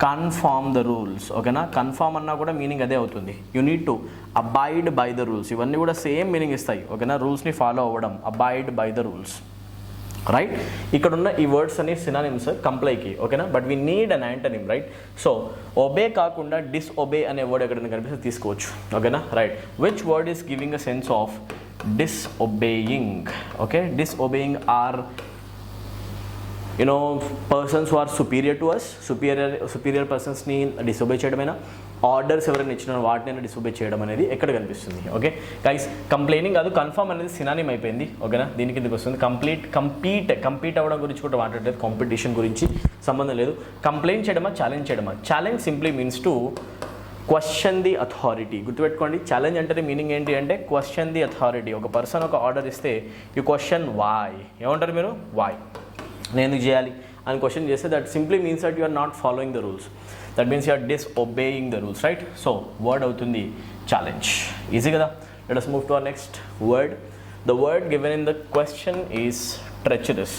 confirm the rules, ఓకేనా. కన్ఫామ్ అన్నా కూడా మీనింగ్ అదే అవుతుంది. You need to abide by the rules. ఇవన్నీ కూడా same meaning ఇస్తాయి, ఓకేనా. రూల్స్ని ఫాలో అవ్వడం, abide by the rules, right. ఇక్కడ ఉన్న ఈ వర్డ్స్ అన్ని సినానిమ్స్ కంప్లైకి, ఓకేనా. But we need an antonym, right. So obey కాకుండా డిస్ఒబే అనే వర్డ్ ఎక్కడైనా కనిపిస్తే తీసుకోవచ్చు, ఓకేనా, right. Which word is giving a sense of disobeying, okay. Disobeying or persons who are superior to us, superior పర్సన్స్ని disobey చేయడమైనా, orders ఎవరైనా ఇచ్చిన వాటిని డిసొబే చేయడం అనేది ఎక్కడ కనిపిస్తుంది. ఓకే గైస్, కంప్లైనింగ్ కాదు, కన్ఫర్మ్ అనేది సినానిమ్ అయిపోయింది. ఓకేనా, దీని కిందకి వస్తుంది. కంపీట్ అవ్వడం గురించి కూడా మాట్లాడలేదు, కాంపిటీషన్ గురించి సంబంధం లేదు. కంప్లైంట్ చేయడమా, ఛాలెంజ్ చేయడమా? Challenge simply means to question the authority. గుర్తుపెట్టుకోండి, ఛాలెంజ్ అంటే మీనింగ్ ఏంటి అంటే క్వశ్చన్ ది అథారిటీ. ఒక పర్సన్ ఒక ఆర్డర్ ఇస్తే యూ క్వశ్చన్ వై. ఏమంటారు మీరు? వై, నేను ఎందుకు చేయాలి అని క్వశ్చన్ చేస్తే that simply means that you are not following the rules. That means you are disobeying the rules, right? So word అవుతుంది ఛాలెంజ్. ఈజీ కదా. Let us move to our next word. The word given in the question is treacherous.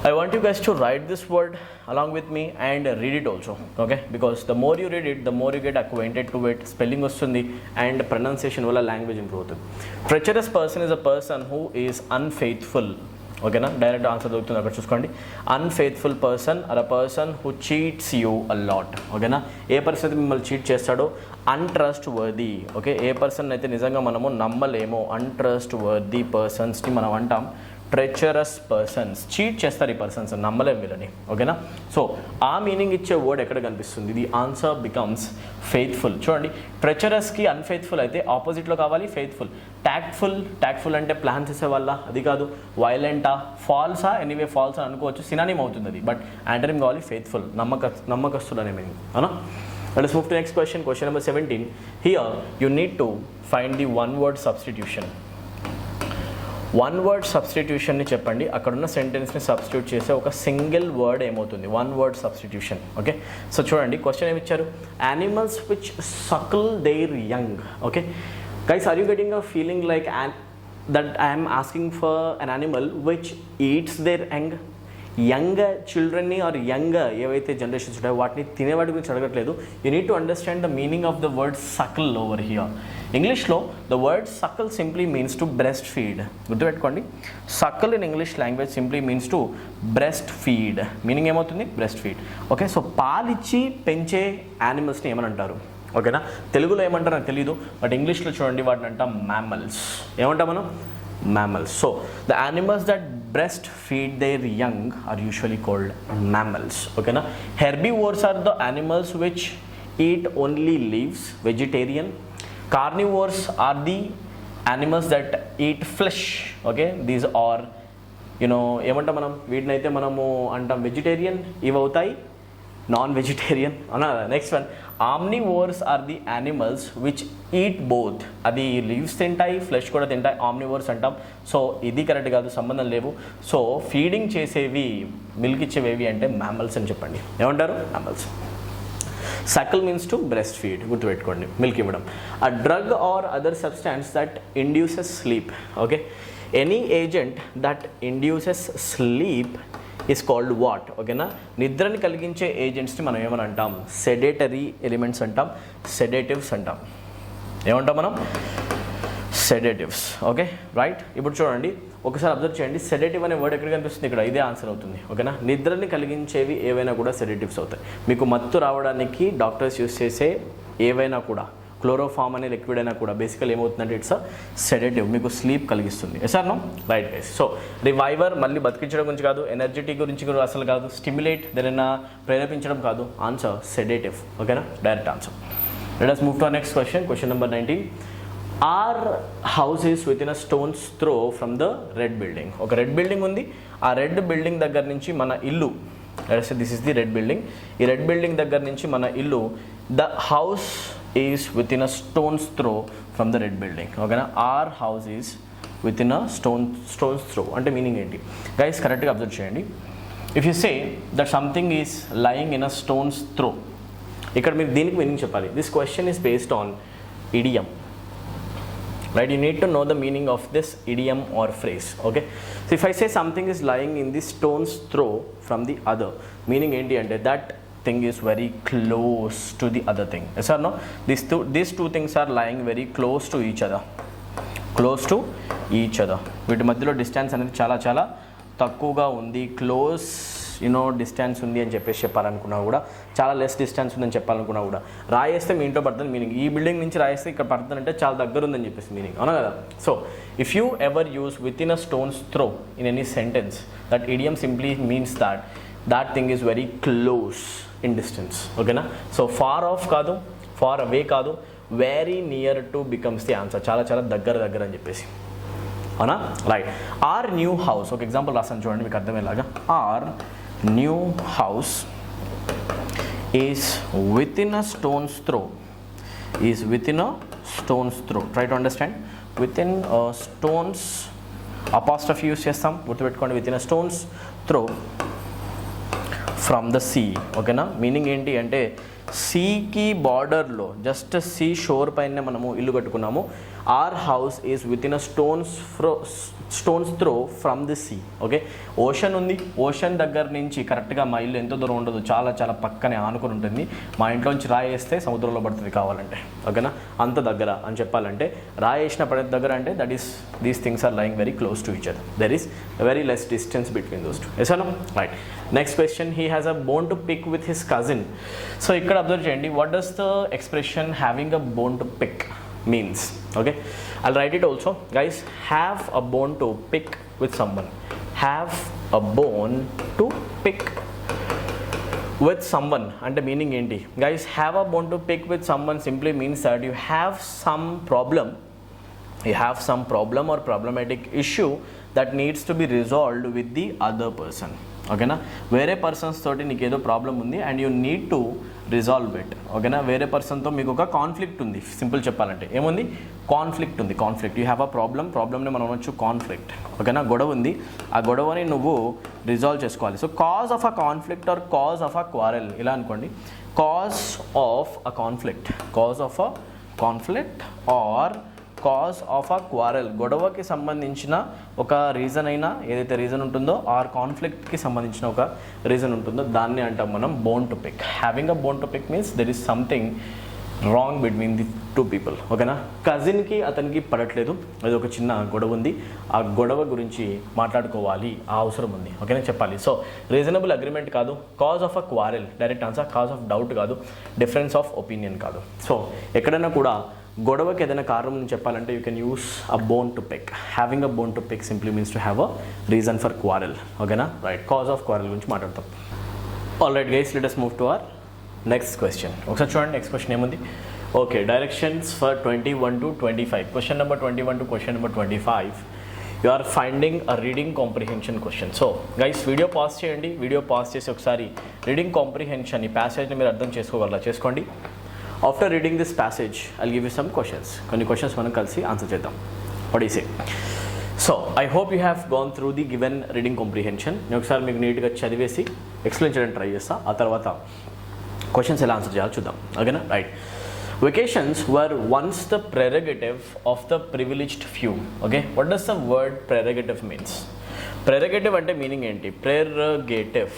I want you guys to write this word along with me and read it also, okay? Because the more you read it, the more you get acquainted to it. Spelling vastundi and pronunciation valla language improve avutundi. Treacherous person is a person who is unfaithful. Okay na, direct answer dogutundi akkada chuskondi. Unfaithful person or a person who cheats you a lot. Okay na, A person అయితే మిమ్మల్ని cheat చేస్తాడో untrustworthy. Okay, ఏ person అయితే నిజంగా మనము నమ్మలేమో untrustworthy పర్సన్స్ని మనం అంటాం treacherous persons. Cheat చేస్తారు ఈ పర్సన్స్, నమ్మలేం వీళ్ళని. ఓకేనా, సో ఆ మీనింగ్ ఇచ్చే వర్డ్ ఎక్కడ కనిపిస్తుంది? The answer becomes faithful. చూడండి, ట్రెచరస్కి అన్ఫెయిత్ఫుల్ అయితే ఆపోజిట్లో కావాలి ఫెయిత్ఫుల్. ట్యాక్ట్ఫుల్ అంటే ప్లాన్ చేసే వాళ్ళ, అది కాదు. వైలెంటా, ఫాల్సా, ఎనీవే ఫాల్స్ అని అనుకోవచ్చు, సినానిమ్ అవుతుంది అది. బట్ యాంటనిమ్ కావాలి ఫెయిత్ఫుల్, నమ్మకస్తులు అనే మీనింగ్. అవునా? Let us move to the next question. Question number 17. Here you need to find the one word substitution. One word సబ్స్టిట్యూషన్ని చెప్పండి. అక్కడున్న సెంటెన్స్ని సబ్స్టిట్యూట్ చేసే ఒక సింగిల్ వర్డ్ ఏమవుతుంది? One word substitution. Okay, so చూడండి క్వశ్చన్ ఏమి ఇచ్చారు? Animals which suckle their young. Okay guys, are you getting a feeling like that I'm asking for an animal which eats their young? Young చిల్డ్రన్ని or young ఏవైతే generations ఉంటాయో వాటిని తినేవాటి గురించి అడగట్లేదు. You need to understand the meaning of the word suckle over here. ఇంగ్లీష్లో the word suckle simply means to breast feed. గుర్తుపెట్టుకోండి, suckle in English language simply means to breast feed. Meaning ఏమవుతుంది? Breast feed. Okay, so పాలిచ్చి పెంచే యానిమల్స్ని ఏమని అంటారు? ఓకేనా, తెలుగులో ఏమంటారో నాకు తెలీదు, బట్ ఇంగ్లీష్లో చూడండి వాటిని అంటాం మ్యామల్స్. ఏమంటాం మనం? mammals. So the animals that breastfeed their young are usually called mammals. Okay na, herbivores are the animals which eat only leaves, vegetarian. Carnivores are the animals that eat flesh. Okay, these are ఏమంటాం మనం వీటినైతే మనము అంటాం vegetarian, ఇవి అవుతాయి non vegetarian. అవునా? Next one, omnivores are the animals which eat both. అది leaves తింటాయి, flesh కూడా తింటాయి, ఆమ్నివోర్స్ అంటాం. సో ఇది కరెక్ట్ కాదు, సంబంధం లేవు. సో ఫీడింగ్ చేసేవి, మిల్క్ ఇచ్చేవి అంటే మ్యామల్స్ అని చెప్పండి. ఏమంటారు? Mammals. Suckle means to breast feed, గుర్తుపెట్టుకోండి, మిల్క్ ఇవ్వడం. A drug or other substance that induces sleep. Okay, any agent that induces sleep is called what? ఓకేనా, నిద్రని కలిగించే ఏజెంట్స్ని మనం ఏమని అంటాం? సెడేటరీ ఎలిమెంట్స్ అంటాం, సెడేటివ్స్ అంటాం. ఏమంటాం మనం? సెడేటివ్స్. Okay right. ఇప్పుడు చూడండి, ఒకసారి అబ్జర్వ్ చేయండి, సెడేటివ్ అనే వర్డ్ ఎక్కడ కనిపిస్తుంది? ఇక్కడ. ఇదే ఆన్సర్ అవుతుంది. ఓకేనా, నిద్రని కలిగించేవి ఏవైనా కూడా సెడేటివ్స్ అవుతాయి. మీకు మత్తు రావడానికి డాక్టర్స్ యూస్ చేసే ఏవైనా కూడా, క్లోరోఫామ్ అనే లిక్విడ్ అయినా కూడా బేసికల్ ఏమవుతుందంటే ఇట్స్ అ సెడేటివ్, మీకు స్లీప్ కలిగిస్తుంది. Yes or no? Right guys. So reviver మళ్ళీ బతికించడం గురించి కాదు, ఎనర్జెటిక్ గురించి కూడా అసలు కాదు, స్టిమ్యులేట్ దేనైనా ప్రేరేపించడం కాదు. Answer sedative. ఓకేనా, direct answer. Let us move to our next question. Question number 19. Our house is within a stone's throw from the red building. ఒక రెడ్ బిల్డింగ్ ఉంది, ఆ రెడ్ బిల్డింగ్ దగ్గర నుంచి మన ఇల్లు, this is the red building, ఈ red building దగ్గర నుంచి మన ఇల్లు, the house is within a stone's throw from the red building. ఓకేనా, our house is within a stone's throw అంటే మీనింగ్ ఏంటి? గైస్ కరెక్ట్గా అబ్జర్వ్ చేయండి. If you say that something is lying in a stone's throw, ఇక్కడ మీరు దీనికి మీనింగ్ చెప్పాలి. This question is based on idiom, right? You need to know the meaning of this idiom or phrase. Okay, so if I say something is lying in the stone's throw from the other, meaning enti ante that thing is very close to the other thing. Yes or no? These two things are lying very close to each other. Close to each other. వీటి మధ్యలో distance అనేది చాలా చాలా తక్కువగా ఉంది. Close distance ఉంది అని చెప్పేసి చెప్పాలనుకున్నా కూడా, చాలా లెస్ డిస్టెన్స్ ఉందని చెప్పాలనుకున్నా కూడా, రాయేస్తే మీ ఇంట్లో పడుతుంది మీనింగ్. ఈ బిల్డింగ్ నుంచి రాయేస్తే ఇక్కడ పడుతుంది అంటే చాలా దగ్గర ఉందని చెప్పేసి మీనింగ్, అవునా కదా. So if you ever use within a stone's throw in any sentence, that idiom simply means that thing is very close in distance. ఓకేనా. సో ఫార్ ఆఫ్ కాదు, ఫార్ అవే కాదు, very near to becomes the answer. చాలా చాలా దగ్గర అని చెప్పేసి, అవునా. Right. Our new house, ఒక ఎగ్జాంపుల్ రాస్తాను చూడండి మీకు అర్థమయ్యేలాగా. Our new house is within a stone's throw, is within a stone's throw. Try to understand. Within stone's, apostrophe use చేస్తాం, గుర్తుపెట్టుకోండి. Within a stone's throw from the sea. ఓకేనా. Meaning ఏంటి అంటే సీకి బార్డర్లో, just sea shore పైన మనము ఇల్లు కట్టుకున్నాము. Our house is within a stone's throw from the sea. Okay. Ocean ఉంది, ఓషన్ దగ్గర నుంచి కరెక్ట్గా మా ఇల్లు ఎంత దూరం ఉండదు, చాలా చాలా పక్కనే ఆనుకొని ఉంటుంది. మా ఇంట్లోంచి రాయేస్తే సముద్రంలో పడుతుంది కావాలంటే, ఓకేనా. అంత దగ్గర అని చెప్పాలంటే, రాయేసిన పడే దగ్గర అంటే these things are lying very close to each other. There is very less distance between those two. Yes or no. Right. Next question, he has a bone to pick with his cousin. So ఇక్కడ observe చేయండి, what does the expression having a bone to pick means. Okay, I'll write it also, guys. Have a bone to pick with someone. Have a bone to pick with someone and the meaning enti, guys. Have a bone to pick with someone simply means that you have some problem, or problematic issue that needs to be resolved with the other person. ఓకేనా. వేరే persons తోటి నీకు ఏదో problem ఉంది and you need to resolve it. ఓకేనా. వేరే పర్సన్తో మీకు ఒక కాన్ఫ్లిక్ట్ ఉంది. సింపుల్ చెప్పాలంటే ఏముంది, కాన్ఫ్లిక్ట్ ఉంది. కాన్ఫ్లిక్ట్, యూ హ్యావ్ అ ప్రాబ్లమ్ని మనం అనొచ్చు కాన్ఫ్లిక్ట్. ఓకేనా. గొడవ ఉంది, ఆ గొడవని నువ్వు రిజాల్వ్ చేసుకోవాలి. So cause of a conflict or cause of a quarrel, ఇలా అనుకోండి. Cause of a conflict, cause of a conflict or cause of a quarrel, గొడవకి సంబంధించిన ఒక రీజన్ అయినా, ఏదైతే రీజన్ ఉంటుందో ఆర్ కాన్ఫ్లిక్ట్కి సంబంధించిన ఒక రీజన్ ఉంటుందో దాన్ని అంటాం మనం bone to pick. Having a bone to pick means there is something wrong between the two people. ఓకేనా. కజిన్కి అతనికి పడట్లేదు, అది ఒక చిన్న గొడవ ఉంది, ఆ గొడవ గురించి మాట్లాడుకోవాలి, ఆ అవసరం ఉంది. ఓకేనా, చెప్పాలి. సో రీజనబుల్ అగ్రిమెంట్ కాదు, cause of a quarrel direct answer, cause of doubt కాదు, డిఫరెన్స్ ఆఫ్ ఒపీనియన్ కాదు. సో ఎక్కడైనా కూడా గొడవకి ఏదైనా కారణం చెప్పాలంటే you can use a bone to pick. Having a bone to pick simply means to have a reason for quarrel. ఓకేనా. Right. Cause of quarrel గురించి మాట్లాడతాం. All right guys, let us move to our next question. ఒకసారి చూడండి next question ఏముంది. Okay, directions for 21 to 25. Question number 21 to question number 25. You are finding a reading comprehension question. So guys, video pass చేయండి. Video pass చేసి ఒకసారి reading comprehension ఈ ప్యాసేజ్ని మీరు అర్థం చేసుకోగలరా చేసుకోండి. After reading this passage I'll give you some questions. కొన్ని questions మనం కలిసి ఆన్సర్ చేద్దాం. What you say? So I hope you have gone through the given reading comprehension. నేను ఒకసారి మీకు నీట్గా చదివేసి ఎక్స్ప్లెయిన్ చేయడానికి ట్రై చేస్తా. ఆ తర్వాత క్వశ్చన్స్ ఎలా ఆన్సర్ చేయాలో చూద్దాం. ఓకేనా. Right. Vacations were once the prerogative of the privileged few. Okay, what does the word prerogative means? Prerogative ante meaning enti? Prerogative.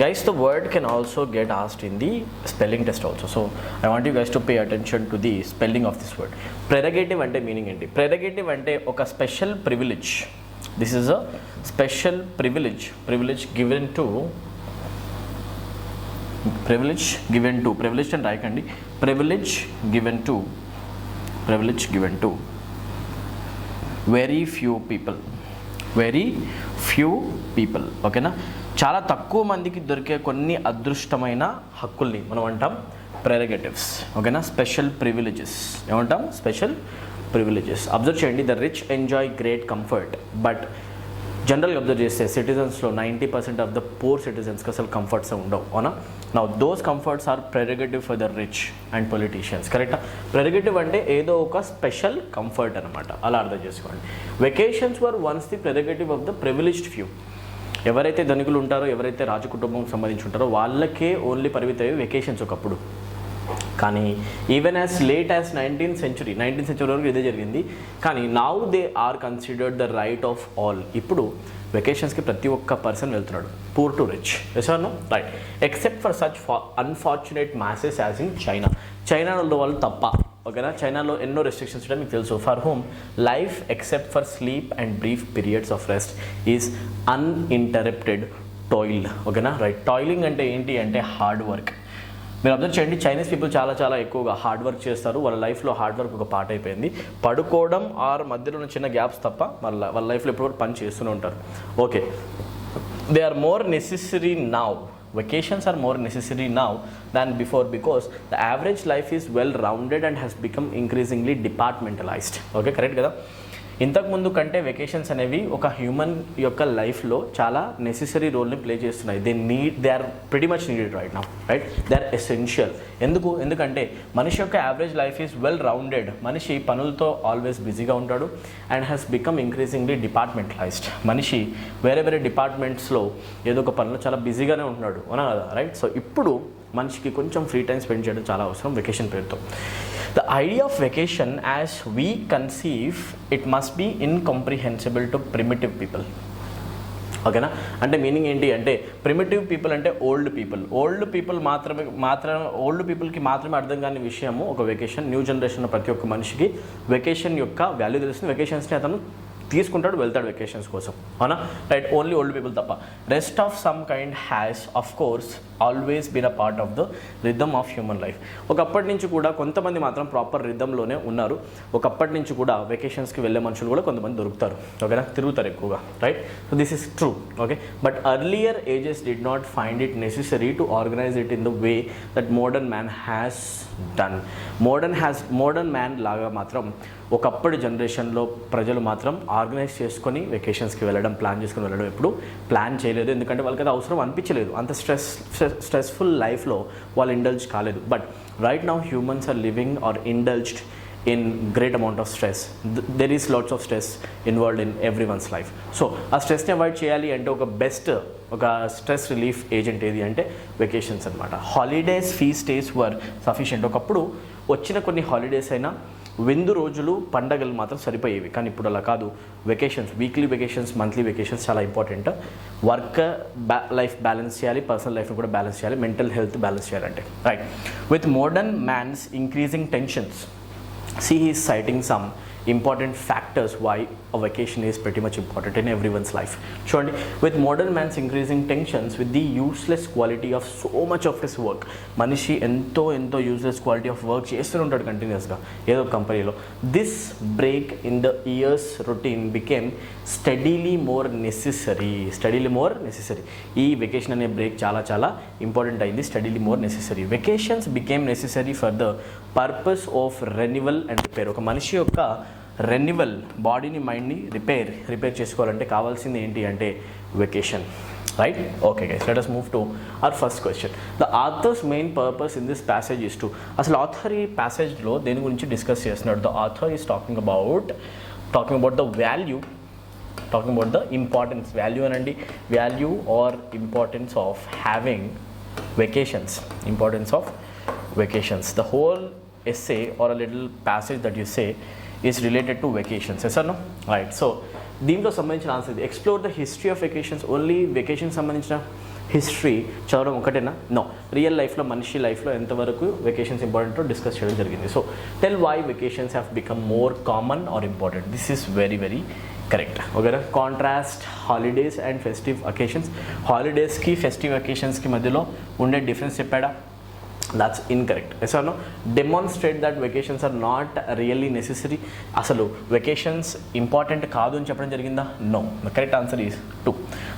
Guys, the word can also get asked in the spelling test also. So I want you guys to pay attention to the spelling of this word. Prerogative ante meaning enti? Prerogative ante oka special privilege. This is a special privilege given to privilege and రాయకండి. privilege given to very few people. ఓకేనా. చాలా తక్కువ మందికి దొరికే కొన్ని అదృష్టమైన హక్కుల్ని మనం అంటాం prerogatives. ఓకేనా. స్పెషల్ ప్రివిలేజెస్ ఏమంటాం? Special privileges. అబ్జర్వ్ చేయండి, the rich enjoy great comfort, but జనరల్గా అబ్జర్వ్ చేస్తే సిటిజన్స్లో 90% ఆఫ్ ద పూర్ సిటిజన్స్కి అసలు కంఫర్ట్స్ ఉండవు. అవునా. Now those comforts are prerogative for the rich and politicians. కరెక్టా. ప్రెరగేటివ్ అంటే ఏదో ఒక స్పెషల్ కంఫర్ట్ అనమాట, అలా అర్థం చేసుకోండి. Vacations were once the prerogative of the privileged few. ఎవరైతే ధనికులు ఉంటారో, ఎవరైతే రాజు కుటుంబం సంబంధించి ఉంటారో వాళ్ళకే ఓన్లీ పరిమితమయ్యే వెకేషన్స్ ఒకప్పుడు. కానీ even as late as 19th century వరకు ఇదే జరిగింది. కానీ now they are considered the right of all. ఇప్పుడు వెకేషన్స్కి ప్రతి ఒక్క పర్సన్ వెళ్తున్నాడు, poor to rich. Yes or no? Right. Except for such unfortunate masses as in చైనాలో వాళ్ళు తప్ప. ఓకేనా. చైనాలో ఎన్నో రెస్ట్రిక్షన్స్ ఉంటాయి మీకు తెలుసు. For home life except for sleep and brief periods of rest is uninterrupted toil. ఓకేనా, రైట్. టాయిలింగ్ అంటే ఏంటి అంటే హార్డ్ వర్క్. మీరు అబ్జర్వ్ చేయండి, చైనీస్ పీపుల్ చాలా ఎక్కువగా హార్డ్ వర్క్ చేస్తారు. వాళ్ళ లైఫ్లో హార్డ్ వర్క్ ఒక పార్ట్ అయిపోయింది. పడుకోవడం ఆర్ మధ్యలో ఉన్న చిన్న గ్యాప్స్ తప్ప వాళ్ళ లైఫ్లో ఎప్పుడు కూడా పని చేస్తూనే ఉంటారు. Okay, they are more necessary now. Vacations are more necessary now than before because the average life is well rounded and has become increasingly departmentalized. Okay, correct కదా. ఇంతకుముందు కంటే వెకేషన్స్ అనేవి ఒక హ్యూమన్ యొక్క లైఫ్లో చాలా నెసెసరీ రోల్ని ప్లే చేస్తున్నాయి. They are pretty much needed right now, right. They are essential. ఎందుకంటే మనిషి యొక్క average life is well rounded. మనిషి పనులతో ఆల్వేస్ బిజీగా ఉంటాడు and has become increasingly departmentalised. మనిషి వేరే డిపార్ట్మెంట్స్లో ఏదో ఒక పనులు చాలా బిజీగానే ఉంటున్నాడు, అవునా కదా, రైట్. సో ఇప్పుడు మనిషికి కొంచెం ఫ్రీ టైం స్పెండ్ చేయడం చాలా అవసరం వెకేషన్ పేరుతో. The idea of vacation as we conceive it must be incomprehensible to primitive people. ఓకేనా, అంటే మీనింగ్ ఏంటి అంటే ప్రిమిటివ్ పీపుల్ అంటే ఓల్డ్ పీపుల్ ఓల్డ్ పీపుల్కి మాత్రమే అర్థం కాని విషయము ఒక వెకేషన్. న్యూ జనరేషన్ ప్రతి ఒక్క మనిషికి వెకేషన్ యొక్క వాల్యూ తెలుస్తుంది. వెకేషన్స్ని అతను తీసుకుంటాడు, వెళ్తాడు వెకేషన్స్ కోసం, అవునా, రైట్. ఓన్లీ ఓల్డ్ పీపుల్ తప్ప. Rest of some kind has of course always been a part of the rhythm of human life. ఒకప్పటి నుంచి కూడా కొంతమంది మాత్రం ప్రాపర్ రిథంలోనే ఉన్నారు. ఒకప్పటి నుంచి కూడా వెకేషన్స్కి వెళ్ళే మనుషులు కూడా కొంతమంది దొరుకుతారు, ఓకేనా, తిరుగుతారు ఎక్కువగా, right. So this is true. Okay, but earlier ages did not find it necessary to organise it in the way that modern man has done. Modern man లాగా మాత్రం ఒకప్పటి జనరేషన్లో ప్రజలు మాత్రం ఆర్గనైజ్ చేసుకొని వెకేషన్స్కి వెళ్ళడం, ప్లాన్ చేసుకొని వెళ్ళడం ఎప్పుడు ప్లాన్ చేయలేదు. ఎందుకంటే వాళ్ళకి అది అవసరం అనిపించలేదు. అంత స్ట్రెస్ఫుల్ లైఫ్లో వాళ్ళు ఇండల్జ్ కాలేదు. But right now humans are living are indulged in great amount of stress. There is lots of stress involved in every one's life. So ఆ స్ట్రెస్ని అవాయిడ్ చేయాలి అంటే ఒక స్ట్రెస్ రిలీఫ్ ఏజెంట్ ఏది అంటే వెకేషన్స్ అనమాట. హాలిడేస్, ఫీస్ట్ డేస్ వర్ sufficient. ఒకప్పుడు వచ్చిన కొన్ని హాలిడేస్ అయినా విందు రోజులు, పండగలు మాత్రం సరిపోయేవి. కానీ ఇప్పుడు అలా కాదు. Vacations, weekly vacations, monthly vacations చాలా ఇంపార్టెంట్. వర్క్ లైఫ్ బ్యాలెన్స్ చేయాలి, పర్సనల్ లైఫ్ని కూడా బ్యాలెన్స్ చేయాలి, మెంటల్ హెల్త్ బ్యాలెన్స్ చేయాలంటే, right. With modern man's increasing tensions, he is citing some important factors why a vacation is pretty much important in everyone's life. చూడండి, with modern man's increasing tensions with the useless quality of so much of his work. మనిషి ఎంతో useless quality of work చేస్తూనే ఉంటాడు కంటిన్యూస్గా ఏదో కంపెనీలో. This break in the years routine became steadily more necessary. ఈ vacation అనే బ్రేక్ చాలా ఇంపార్టెంట్ అయింది. Steadily more necessary. Vacations became necessary for the purpose of renewal and repair. ఒక మనిషి యొక్క రెన్యువల్, బాడీని మైండ్ని రిపేర్ చేసుకోవాలంటే కావాల్సింది ఏంటి అంటే vacation, right. Okay guys, let us move to our first question. The author's main purpose in this passage is to, అసలు ఆథర్ ఈ ప్యాసేజ్లో దేని గురించి డిస్కస్ చేస్తున్నాడు? The author is talking about the value, talking about the importance, value అనండి, value or importance of having vacations, importance of vacations. The whole essay or a little passage that you say is related to vacations, yes or no, right. So దీంట్లో సంబంధించిన answer ఇది. Explore the history of vacations. Only vacation సంబంధించిన history చదవడం ఒకటేనా? No. Real లైఫ్లో, మనిషి లైఫ్లో ఎంతవరకు వెకేషన్స్ ఇంపార్టెంటో డిస్కస్ చేయడం జరిగింది. So tell why vacations have become more common or important. This is very correct. ఓకేనా. Contrast holidays and festive occasions. హాలిడేస్కి ఫెస్టివ్ అకేషన్స్కి మధ్యలో ఉండే డిఫరెన్స్ చెప్పాడా? That's incorrect. Yes or no? Demonstrate that vacations are not really necessary. అసలు vacations important కాదు అని చెప్పడం జరిగిందా? No. The correct answer is 2.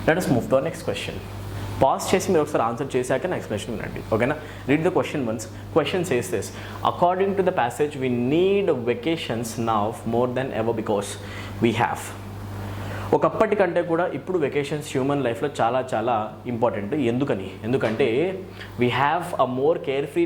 Let us move to our next question. Pause చేసి మీరు ఒకసారి ఆన్సర్ చేశాక నెక్స్ట్ క్వశ్చన్ వినండి, ఓకేనా. Read the question once. Question says this: according to the passage we need vacations now more than ever because we have. ఒకప్పటి కంటే కూడా ఇప్పుడు వెకేషన్స్ హ్యూమన్ లైఫ్లో చాలా ఇంపార్టెంట్. ఎందుకంటే we have a more carefree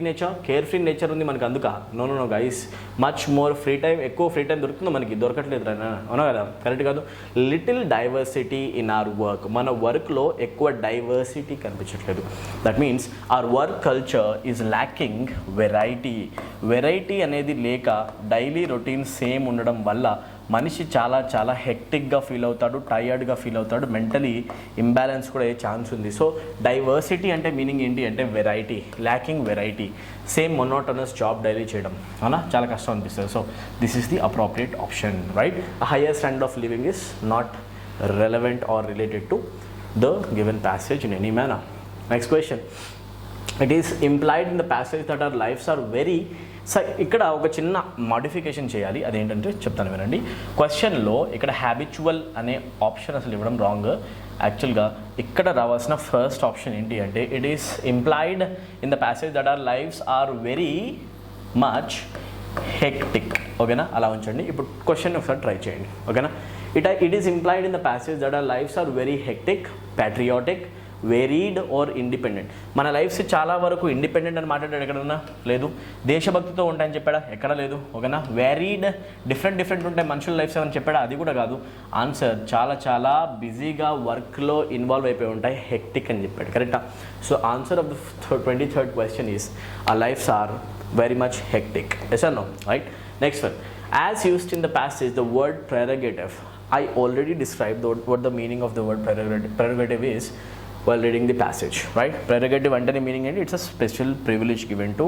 nature ఉంది మనకు. అందుక నో guys, much more free time, ఎక్కువ ఫ్రీ టైం దొరుకుతుందో మనకి? దొరకట్లేదు రా, అవునా కదా, కరెక్ట్ కాదు. Little diversity in our work. మన వర్క్లో ఎక్కువ డైవర్సిటీ కనిపించట్లేదు. That means our work culture is lacking variety అనేది లేక డైలీ రొటీన్ సేమ్ ఉండడం వల్ల మనిషి చాలా హెక్టిక్గా ఫీల్ అవుతాడు, టైర్డ్గా ఫీల్ అవుతాడు, మెంటలీ ఇంబ్యాలెన్స్ కూడా అయ్యే ఛాన్స్ ఉంది. సో డైవర్సిటీ అంటే మీనింగ్ ఏంటి అంటే variety, lacking variety. Same monotonous job daily చేయడం అవునా చాలా కష్టం అనిపిస్తుంది. So this is the appropriate option, right. Higher standard of living is not relevant or related to the given passage in any manner. Next question. It is implied in the passage that our lives are very ఇక్కడ ఒక చిన్న modification చేయాలి. అదేంటంటే చెప్తాను వినండి. క్వశ్చన్లో ఇక్కడ habitual అనే ఆప్షన్ అసలు ఇవ్వడం రాంగ్. యాక్చువల్గా ఇక్కడ రావాల్సిన ఫస్ట్ ఆప్షన్ ఏంటి అంటే it is implied in the passage that our lives are very much hectic. ఓకేనా, అలా ఉంచండి. ఇప్పుడు క్వశ్చన్ ఒకసారి ట్రై చేయండి. ఓకేనా, it is implied in the passage that our lives are very hectic, patriotic, varied or independent. మన lives చాలా వరకు ఇండిపెండెంట్ అని మాట్లాడాడు ఎక్కడన్నా? లేదు. దేశభక్తితో ఉంటాయని చెప్పాడా? ఎక్కడ లేదు. ఓకేనా, వేరీడ్ డిఫరెంట్ ఉంటాయి మనుషుల లైఫ్స్ అని చెప్పాడా? అది కూడా కాదు. ఆన్సర్ చాలా బిజీగా వర్క్లో ఇన్వాల్వ్ అయిపోయి ఉంటాయి, హెక్టిక్ అని చెప్పాడు. కరెక్టా? So answer of the 23rd question is our lives are very much hectic. Yes or no? Right? Next one. As used in the passage, the word prerogative. I already described what the meaning of the word prerogative is while reading the passage, right? Prerogative అంటే meaning ఏంటి? It's a special privilege given to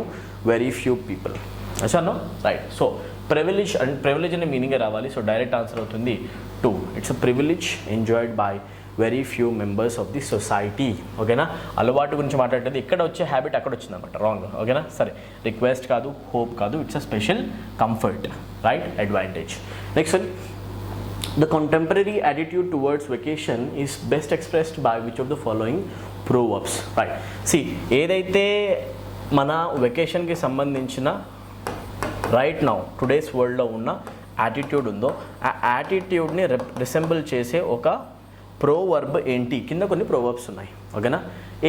very few people. Yes or no? Right. So privilege అనే meaning రావాలి. So direct answer అవుతుంది 2. It's a privilege enjoyed by very few members of the society. ఓకేనా, అలవాటు గురించి మాట్లాడేది ఇక్కడ వచ్చే హ్యాబిట్ అక్కడ వచ్చింది అనమాట. రాంగ్. ఓకేనా, సరే. రిక్వెస్ట్ కాదు, హోప్ కాదు, it's a special comfort, right, advantage. Next one. The contemporary attitude towards vacation is best expressed by which of the following proverbs? Right. See, ఏదైతే మన వెకేషన్కి సంబంధించిన రైట్ నౌ టుడేస్ వరల్డ్లో ఉన్న యాటిట్యూడ్ ఉందో ఆ యాటిట్యూడ్ని రిసెంబుల్ చేసే ఒక ప్రోవర్బ్ ఏంటి? కింద కొన్ని ప్రోవర్బ్స్ ఉన్నాయి. ఓకేనా,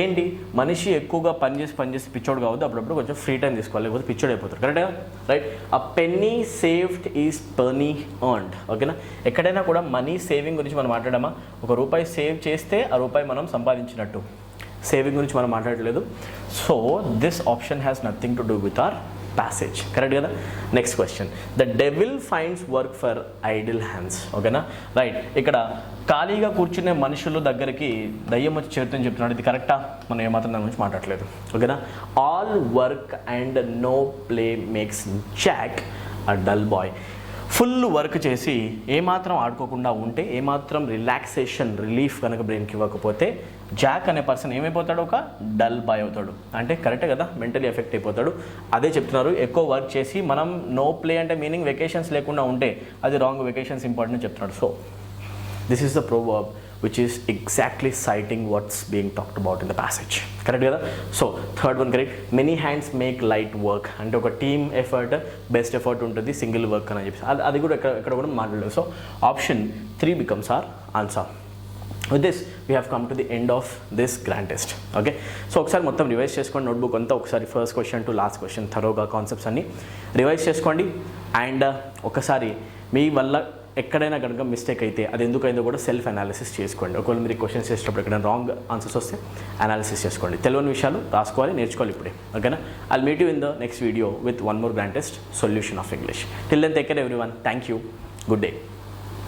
ఏంటి? మనిషి ఎక్కువగా పనిచేసి పిచ్చోడు కావద్దు, అప్పుడప్పుడు కొంచెం ఫ్రీ టైం తీసుకోవాలి, లేకపోతే పిచ్చోడు అయిపోతారు. కరెక్ట్గా? Right. A penny saved is penny earned. ఓకేనా, ఎక్కడైనా కూడా మనీ సేవింగ్ గురించి మనం మాట్లాడామా? ఒక రూపాయి సేవ్ చేస్తే ఆ రూపాయి మనం సంపాదించినట్టు. సేవింగ్ గురించి మనం మాట్లాడలేదు. So this option has nothing to do with our passage. Correct కదా? Next question. The devil finds work for idle hands. ఓకేనా, రైట్. ఇక్కడ ఖాళీగా కూర్చునే మనుషుల దగ్గరికి దయ్యం వచ్చి చేరుతుందని చెప్తున్నాడు. ఇది కరెక్టా? మనం ఏమాత్రం దాని గురించి మాట్లాడలేదు. ఓకేనా, all work and no play makes Jack a dull boy. Full work చేసి ఏమాత్రం ఆడుకోకుండా ఉంటే, ఏమాత్రం రిలాక్సేషన్ రిలీఫ్ కనుక బ్రెయిన్కి ఇవ్వకపోతే జాక్ అనే పర్సన్ ఏమైపోతాడు? ఒక డల్ బాయ్ అవుతాడు. అంటే కరెక్టే కదా, మెంటలీ ఎఫెక్ట్ అయిపోతాడు. అదే చెప్తున్నారు. ఎక్కువ వర్క్ చేసి మనం నో ప్లే అంటే మీనింగ్ వెకేషన్స్ లేకుండా ఉంటే అది రాంగ్. వెకేషన్స్ ఇంపార్టెంట్ అని చెప్తున్నాడు. So this is the proverb which is exactly citing what's being talked about in the passage. Correct కదా? So third one correct. Many hands make light work. అంటే ఒక team effort best effort ఉంటుంది, single work అని చెప్పి అది కూడా ఎక్కడ కూడా మాట్లాడలేదు. So option 3 becomes our answer. With this we have come to the end of this grand test. Okay, so ఒకసారి మొత్తం రివైజ్ చేసుకోండి. నోట్బుక్ అంతా ఒకసారి first question to last question థరోగా కాన్సెప్ట్స్ అన్ని రివైజ్ చేసుకోండి. అండ్ ఒకసారి మీ వల్ల ఎక్కడైనా కనుక మిస్టేక్ అయితే అది ఎందుకైందో కూడా సెల్ఫ్ అనాలిసిస్ చేసుకోండి. ఒకవేళ మీరు క్వశ్చన్స్ చేసేటప్పుడు ఎక్కడైనా రాంగ్ ఆన్సర్స్ వస్తే అనాలిసిస్ చేసుకోండి. తెలియని విషయాలు రాసుకోవాలి, నేర్చుకోవాలి ఇప్పుడే. ఓకేనా, I'll meet you in the next video with one more grand test solution of English. Till then take care everyone. Thank you. Good day.